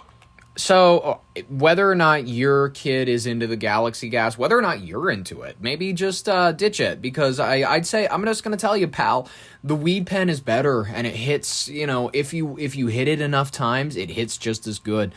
So whether or not your kid is into the Galaxy Gas, whether or not you're into it, maybe just ditch it, because I'd say, I'm just going to tell you, pal, the weed pen is better, and it hits, if you hit it enough times, it hits just as good.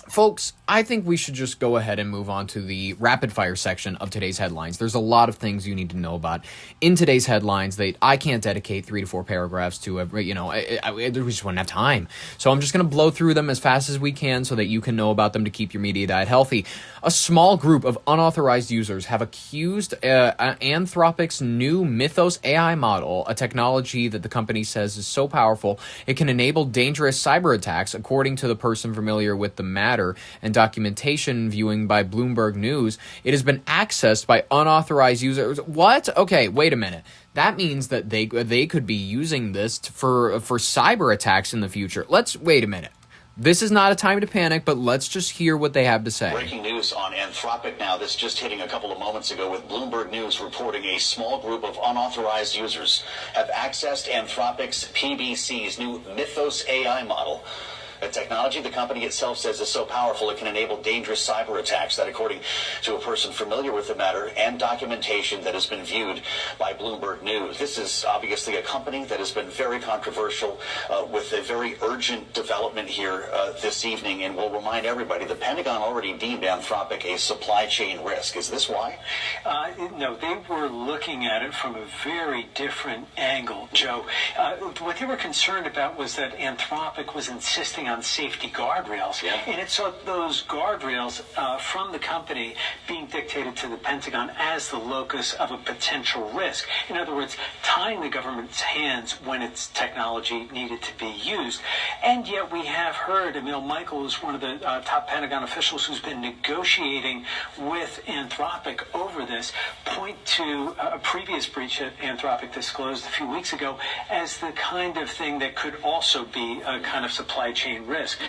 Folks, I think we should just go ahead and move on to the rapid fire section of today's headlines. There's a lot of things you need to know about in today's headlines that I can't dedicate 3 to 4 paragraphs to. We just wouldn't have time. So I'm just going to blow through them as fast as we can so that you can know about them to keep your media diet healthy. A small group of unauthorized users have accused Anthropic's new Mythos AI model, a technology that the company says is so powerful it can enable dangerous cyber attacks, according to the person familiar with the matter and documentation viewing by Bloomberg News. It has been accessed by unauthorized users. What? Okay, wait a minute. That means that they could be using this for cyber attacks in the future. Wait a minute. This is not a time to panic, but let's just hear what they have to say. Breaking news on Anthropic now. This just hitting a couple of moments ago with Bloomberg News reporting a small group of unauthorized users have accessed Anthropic's PBC's new Mythos AI model. A technology the company itself says is so powerful it can enable dangerous cyber attacks. That, according to a person familiar with the matter and documentation that has been viewed by Bloomberg News. This is obviously a company that has been very controversial with a very urgent development here this evening, and will remind everybody the Pentagon already deemed Anthropic a supply chain risk. Is this why? No, they were looking at it from a very different angle, Joe. What they were concerned about was that Anthropic was insisting on safety guardrails, and it saw those guardrails from the company being dictated to the Pentagon as the locus of a potential risk. In other words, tying the government's hands when its technology needed to be used. And yet we have heard, Emil Michael is one of the top Pentagon officials who's been negotiating with Anthropic over this, point to a previous breach that Anthropic disclosed a few weeks ago as the kind of thing that could also be a kind of supply chain risk.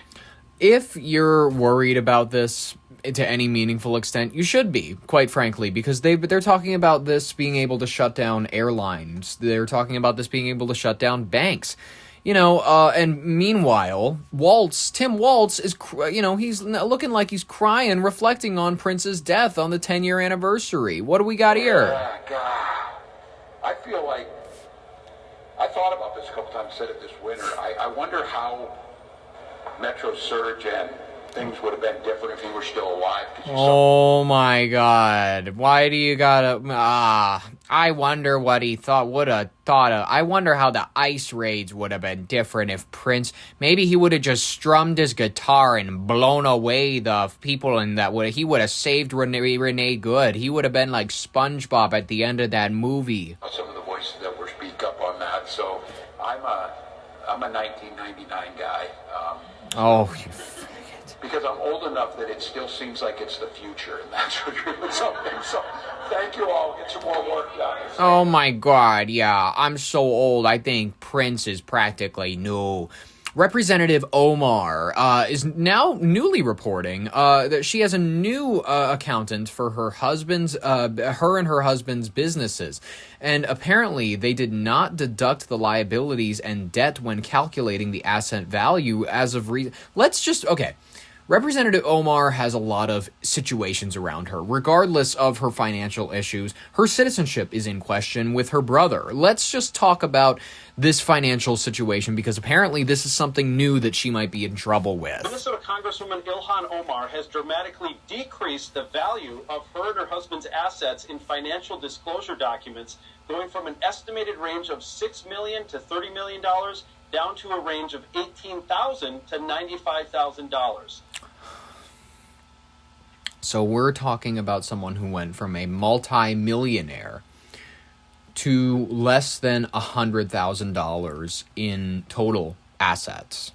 If you're worried about this to any meaningful extent, you should be, quite frankly, because they're talking about this being able to shut down airlines. They're talking about this being able to shut down banks. And meanwhile, Tim Waltz is, he's looking like he's crying, reflecting on Prince's death on the 10-year anniversary. What do we got here? God, I feel like, I thought about this a couple times, said it this winter. I wonder how Metro Surge and things would have been different if he were still alive. Oh my God. Why do you gotta... I wonder what he would have thought of. I wonder how the ice raids would have been different if Prince... Maybe he would have just strummed his guitar and blown away the people, and he would have saved Renee Good. He would have been like SpongeBob at the end of that movie. Some of the voices that were speak up on that. So I'm a 1999 guy. Because I'm old enough that it still seems like it's the future, and that's really something. So, thank you all. Get some more work done. Oh my God, yeah. I'm so old, I think Prince is practically new. Representative Omar is now newly reporting that she has a new accountant for her and her husband's businesses. And apparently they did not deduct the liabilities and debt when calculating the asset value as of Representative Omar has a lot of situations around her. Regardless of her financial issues, her citizenship is in question with her brother. Let's just talk about this financial situation, because apparently this is something new that she might be in trouble with. Minnesota Congresswoman Ilhan Omar has dramatically decreased the value of her and her husband's assets in financial disclosure documents, going from an estimated range of $6 million to $30 million down to a range of $18,000 to $95,000. So we're talking about someone who went from a multi-millionaire to less than $100,000 in total assets.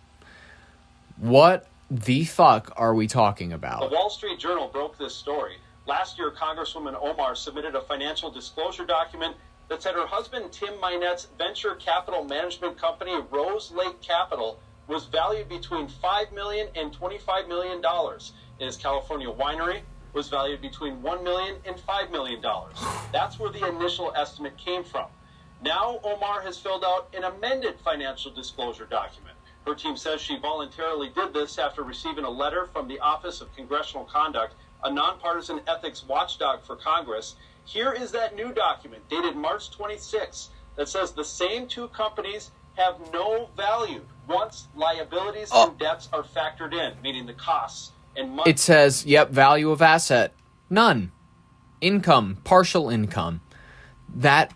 What the fuck are we talking about? The Wall Street Journal broke this story. Last year, Congresswoman Omar submitted a financial disclosure document that said her husband Tim Mynette's venture capital management company, Rose Lake Capital, was valued between $5 million and $25 million. His California winery was valued between $1 million and $5 million. That's where the initial estimate came from. Now Omar has filled out an amended financial disclosure document. Her team says she voluntarily did this after receiving a letter from the Office of Congressional Conduct, a nonpartisan ethics watchdog for Congress. Here is that new document dated March 26 that says the same two companies have no value once liabilities and debts are factored in, meaning the costs and money. It says, value of asset, none. Income, partial income.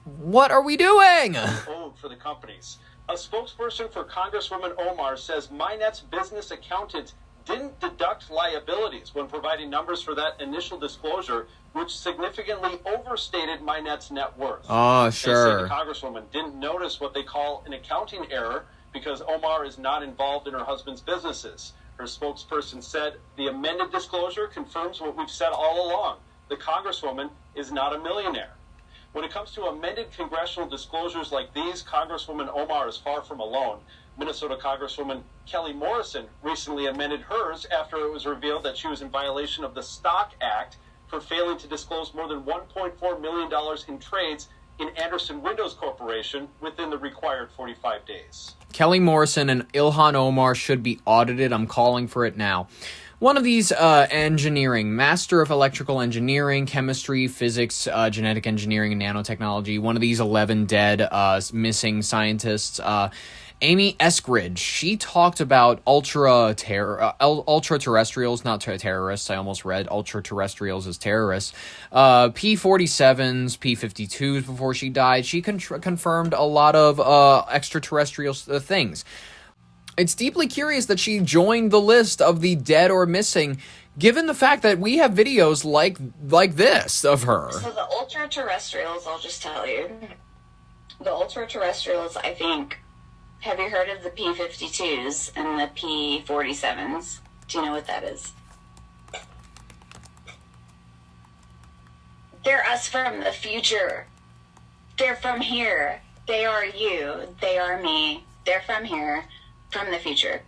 What are we doing? Owed for the companies. A spokesperson for Congresswoman Omar says Mynette's business accountant didn't deduct liabilities when providing numbers for that initial disclosure, which significantly overstated Mynette's net worth. Oh, They sure. say the Congresswoman didn't notice what they call an accounting error because Omar is not involved in her husband's businesses. Her spokesperson said the amended disclosure confirms what we've said all along. The Congresswoman is not a millionaire. When it comes to amended congressional disclosures like these, Congresswoman Omar is far from alone. Minnesota Congresswoman Kelly Morrison recently amended hers after it was revealed that she was in violation of the Stock Act for failing to disclose more than $1.4 million in trades in Anderson Windows Corporation within the required 45 days. Kelly Morrison and Ilhan Omar should be audited. I'm calling for it now. One of these engineering, Master of Electrical Engineering, Chemistry, Physics, Genetic Engineering, and Nanotechnology, one of these 11 dead missing scientists, Amy Eskridge, she talked about ultra-terrestrials, not terrorists. I almost read ultra-terrestrials as terrorists. P-47s, P-52s before she died. She confirmed a lot of extraterrestrial things. It's deeply curious that she joined the list of the dead or missing, given the fact that we have videos like this of her. So the ultra-terrestrials, I'll just tell you. The ultra-terrestrials, I think... Have you heard of the P-52s and the P-47s? Do you know what that is? They're us from the future. They're from here. They are you. They are me. They're from here, from the future.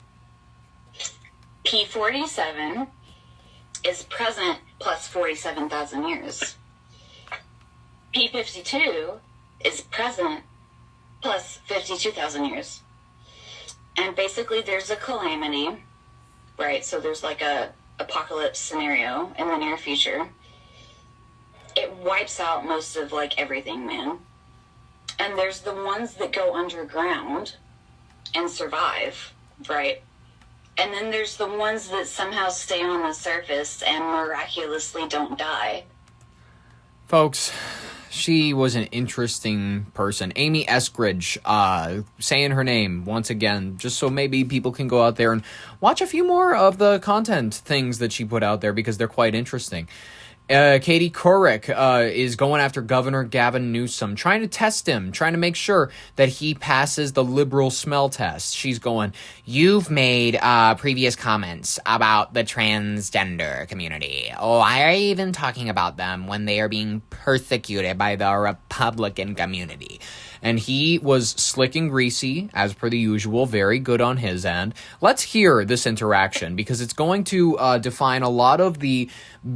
P-47 is present plus 47,000 years. P-52 is present plus 52,000 years. And basically there's a calamity, right? So there's like a apocalypse scenario in the near future. It wipes out most of like everything, man. And there's the ones that go underground and survive, right? And then there's the ones that somehow stay on the surface and miraculously don't die. Folks, she was an interesting person. Amy Eskridge, saying her name once again, just so maybe people can go out there and watch a few more of the content things that she put out there because they're quite interesting. Katie Couric is going after Governor Gavin Newsom, trying to test him, trying to make sure that he passes the liberal smell test. She's going, you've made previous comments about the transgender community. Oh, I are even talking about them when they are being persecuted by the Republican community. And he was slick and greasy, as per the usual, very good on his end. Let's hear this interaction, because it's going to define a lot of the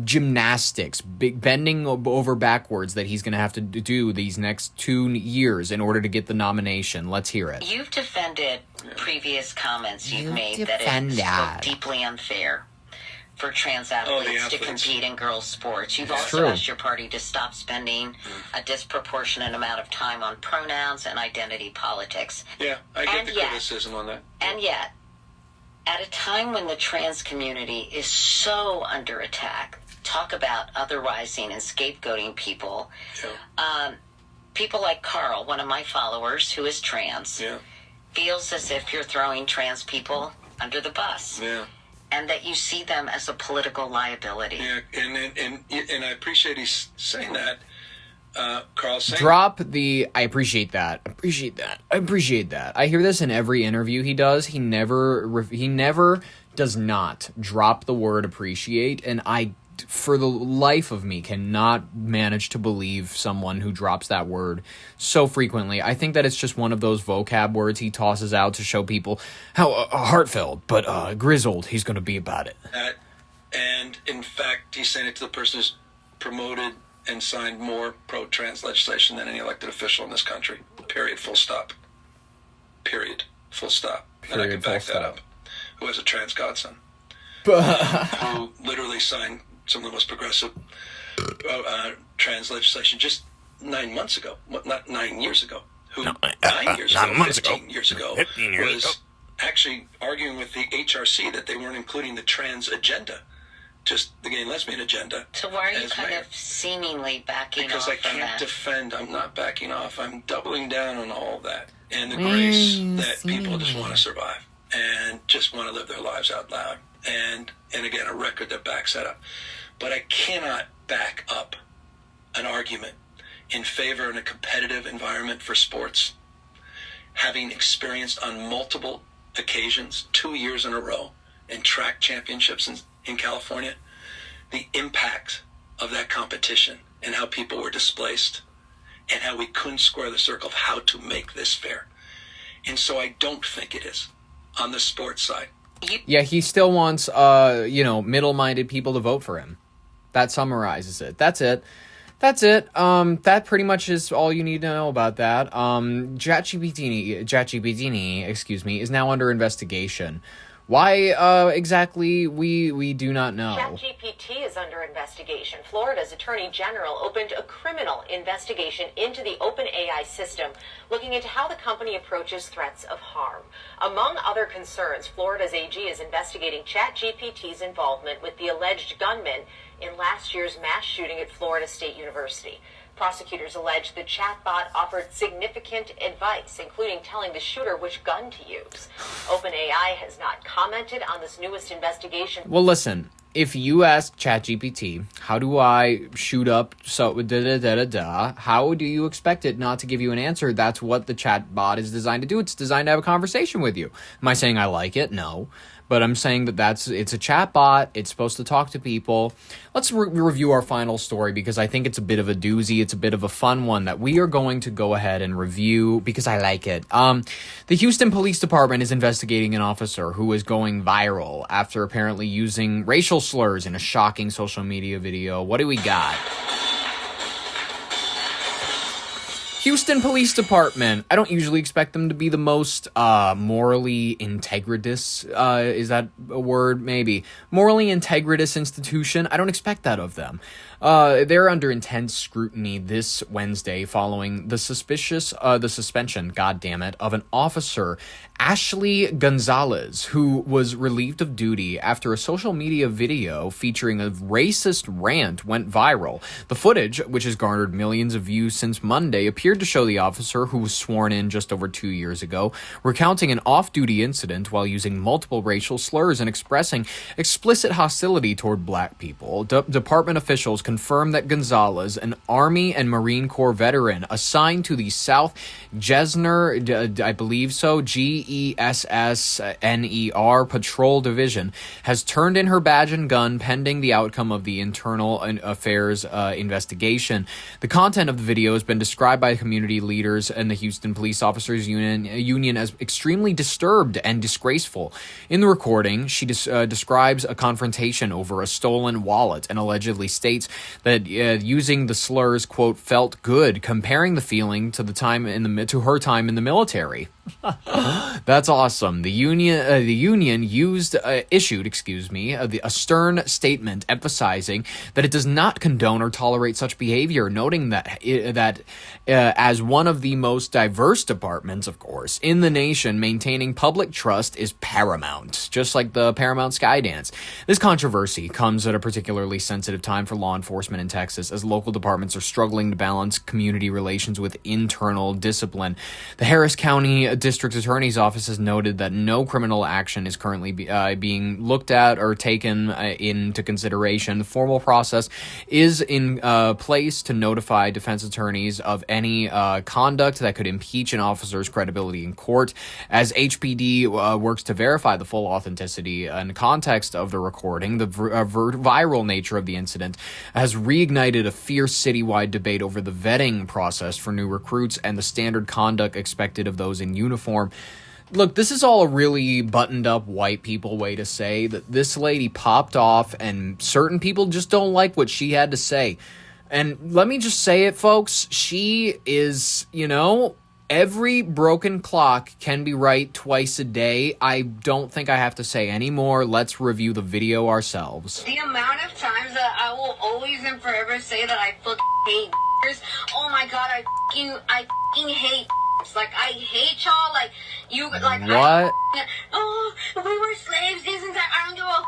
gymnastics, bending over backwards that he's going to have to do these next 2 years in order to get the nomination. Let's hear it. You've defended previous comments you've made that it's so deeply unfair for trans athletes to compete in girls' sports. You've also asked your party to stop spending a disproportionate amount of time on pronouns and identity politics. Yeah, I get the criticism on that. And yet, at a time when the trans community is so under attack, talk about otherizing and scapegoating people. People like Carl, one of my followers who is trans, feels as if you're throwing trans people under the bus. And that you see them as a political liability. Yeah, and I appreciate he's saying that. Carl saying Drop the I appreciate that. I hear this in every interview he does. He never does not drop the word appreciate, and I, for the life of me, cannot manage to believe someone who drops that word so frequently. I think that it's just one of those vocab words he tosses out to show people how heartfelt but grizzled he's going to be about it. And in fact, he's saying it to the person who's promoted and signed more pro-trans legislation than any elected official in this country. Period. Full stop. Period. Full stop. And I can back that up. Who has a trans godson. Who literally signed some of the most progressive trans legislation just 9 months ago. Not 9 years ago. Who 9 years ago, 15 years ago, was actually arguing with the HRC that they weren't including the trans agenda, just the gay and lesbian agenda. So why are you kind of seemingly backing because off I can't from that? defend. I'm not backing off. I'm doubling down on all of that and the grace that people just want to survive and just want to live their lives out loud. And again, a record that backs that up. But I cannot back up an argument in favor in a competitive environment for sports, having experienced on multiple occasions, 2 years in a row, in track championships in California, the impact of that competition and how people were displaced and how we couldn't square the circle of how to make this fair. And so I don't think it is on the sports side. Yeah, he still wants, middle-minded people to vote for him. That summarizes it. That's it. That pretty much is all you need to know about that. ChatGPT, is now under investigation. Why exactly, we do not know. ChatGPT is under investigation. Florida's Attorney General opened a criminal investigation into the OpenAI system, looking into how the company approaches threats of harm. Among other concerns, Florida's AG is investigating ChatGPT's involvement with the alleged gunman in last year's mass shooting at Florida State University. Prosecutors allege the chatbot offered significant advice, including telling the shooter which gun to use. OpenAI has not commented on this newest investigation. Well, listen, if you ask ChatGPT, how do I shoot up how do you expect it not to give you an answer? That's what the chatbot is designed to do. It's designed to have a conversation with you. Am I saying I like it? No. But I'm saying that it's a chatbot. It's supposed to talk to people. Let's review our final story because I think it's a bit of a doozy. It's a bit of a fun one that we are going to go ahead and review because I like it. The Houston Police Department is investigating an officer who is going viral after apparently using racial slurs in a shocking social media video. What do we got? Houston Police Department. I don't usually expect them to be the most morally integritous. Is that a word? Maybe. Morally integritous institution. I don't expect that of them. They're under intense scrutiny this Wednesday following the suspension, goddammit, of an officer, Ashley Gonzalez, who was relieved of duty after a social media video featuring a racist rant went viral. The footage, which has garnered millions of views since Monday, appeared to show the officer, who was sworn in just over 2 years ago, recounting an off-duty incident while using multiple racial slurs and expressing explicit hostility toward black people. Department officials confirmed that Gonzalez, an Army and Marine Corps veteran assigned to the South Jesner, I believe so, GESSNER Patrol Division, has turned in her badge and gun pending the outcome of the internal affairs investigation. The content of the video has been described by community leaders and the Houston Police Officers Union as extremely disturbed and disgraceful. In the recording, she describes a confrontation over a stolen wallet and allegedly states that using the slurs, quote, felt good, comparing the feeling to her time in the military. That's awesome. The union issued a stern statement emphasizing that it does not condone or tolerate such behavior, noting that as one of the most diverse departments, of course, in the nation, maintaining public trust is paramount, just like the Paramount Skydance. This controversy comes at a particularly sensitive time for law enforcement in Texas, as local departments are struggling to balance community relations with internal discipline. The Harris County District Attorney's Office has noted that no criminal action is currently being looked at or taken into consideration. The formal process is in place to notify defense attorneys of any conduct that could impeach an officer's credibility in court, as HPD works to verify the full authenticity and context of the recording. The viral nature of the incident has reignited a fierce citywide debate over the vetting process for new recruits and the standard conduct expected of those in uniform. Look, this is all a really buttoned up white people way to say that this lady popped off and certain people just don't like what she had to say. And let me just say it, folks. She is, every broken clock can be right twice a day. I don't think I have to say any more. Let's review the video ourselves. The amount of times that I will always and forever say that I fucking hate oh my god, I fucking hate like, I hate y'all, like, you, like, what? Oh, we were slaves, this and that, I don't give a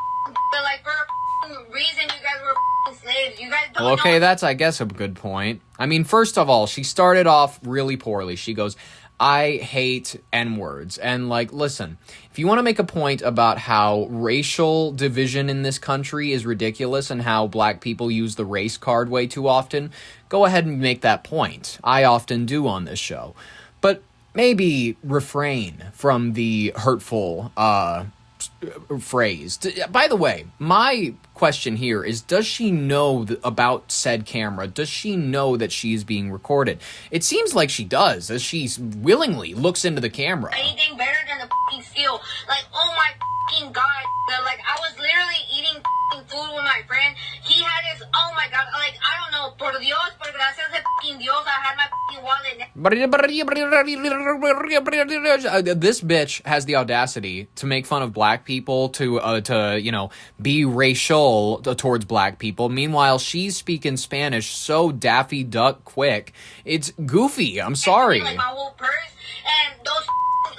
but, like, for a reason you guys were slaves, you guys don't Well, okay, know. that's, I guess, a good point. I mean, first of all, she started off really poorly. She goes, I hate N-words. And, like, listen, if you want to make a point about how racial division in this country is ridiculous and how black people use the race card way too often, go ahead and make that point. I often do on this show. But maybe refrain from the hurtful phrase. By the way, my question here is, does she know about said camera? Does she know that she's being recorded? It seems like she does, as she willingly looks into the camera. Anything better than the fucking steal. Like, oh my fucking god. Like, I was literally eating fucking food with my friend. He had his, oh my god, like, I don't know, por Dios, por gracias de fucking Dios, I had my fucking wallet. This bitch has the audacity to make fun of black people, to be racial towards black people. Meanwhile, she's speaking Spanish so Daffy Duck quick. It's goofy. I'm sorry. Like, my whole purse, and those,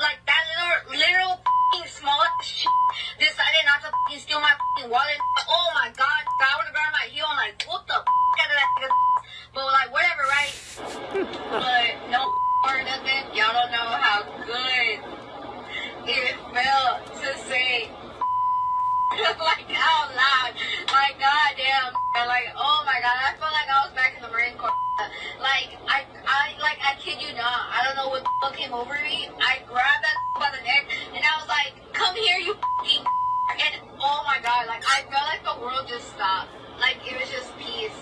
like, that literal fucking small shit decided not to fucking steal my fucking wallet. Oh my god, I would have grabbed my heel and, like, what the out of that. But, like, whatever, right? But, no or nothing. Y'all don't know how good it felt to say like out loud, like goddamn, like oh my god, I felt like I was back in the Marine Corps. Like I kid you not, I don't know what the fuck came over me. I grabbed that by the neck and I was like, come here, you fucking. And oh my god, like I felt like the world just stopped. Like it was just peace.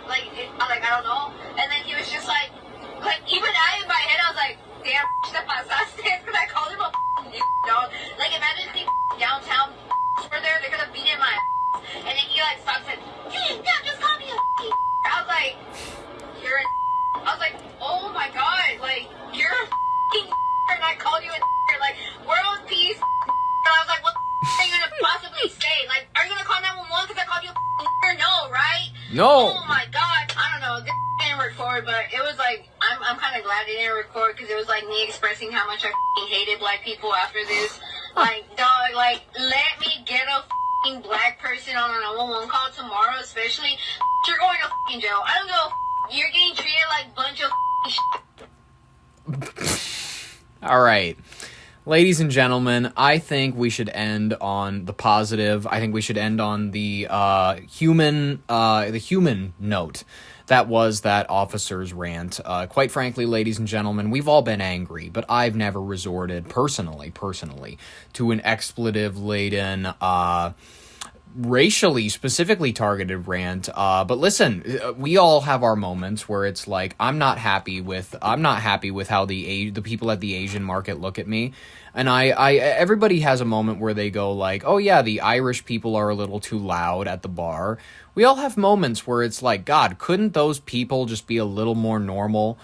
Like I don't know. And then he was just like even I in my head I was like, damn, te pasaste, because I called him a dog. Like imagine the downtown were there, they're gonna beat in my ass. And then he like stops and just call me a I was like, you're a I was like, oh my god, No. Oh my God. I don't know. This didn't record, but it was like, I'm kind of glad it didn't record because it was like me expressing how much I hated black people after this. Like, dog, like, let me get a black person on a 911 call tomorrow, especially. You're going to jail. I don't know. You're getting treated like a bunch of All right. Ladies and gentlemen, I think we should end on the positive. I think we should end on the human note. That was that officer's rant. Quite frankly, ladies and gentlemen, we've all been angry, but I've never resorted personally, to an expletive-laden, racially specifically targeted rant. But listen, we all have our moments where it's like, I'm not happy with how the people at the Asian market look at me. And everybody has a moment where they go like, oh yeah, the Irish people are a little too loud at the bar. We all have moments where it's like, God, couldn't those people just be a little more normal?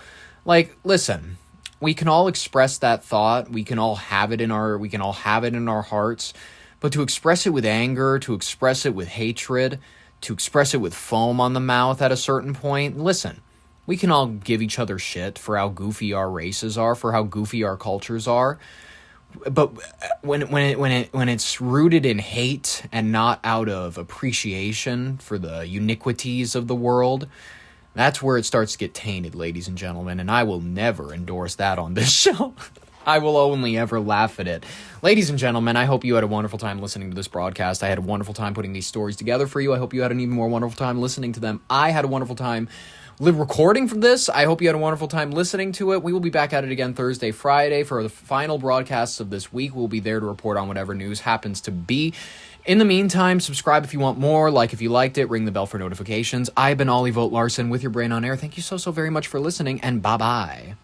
Like, listen, we can all express that thought. We can all have it in our hearts. But to express it with anger, to express it with hatred, to express it with foam on the mouth at a certain point, listen, we can all give each other shit for how goofy our races are, for how goofy our cultures are. But when it's rooted in hate and not out of appreciation for the iniquities of the world, that's where it starts to get tainted, ladies and gentlemen. And I will never endorse that on this show. I will only ever laugh at it. Ladies and gentlemen, I hope you had a wonderful time listening to this broadcast. I had a wonderful time putting these stories together for you. I hope you had an even more wonderful time listening to them. I had a wonderful time recording from this. I hope you had a wonderful time listening to it. We will be back at it again Thursday, Friday for the final broadcasts of this week. We'll be there to report on whatever news happens to be. In the meantime, subscribe if you want more, like if you liked it, ring the bell for notifications. I've been Ollie Vogt Larson with your brain on air. Thank you so very much for listening, and bye-bye.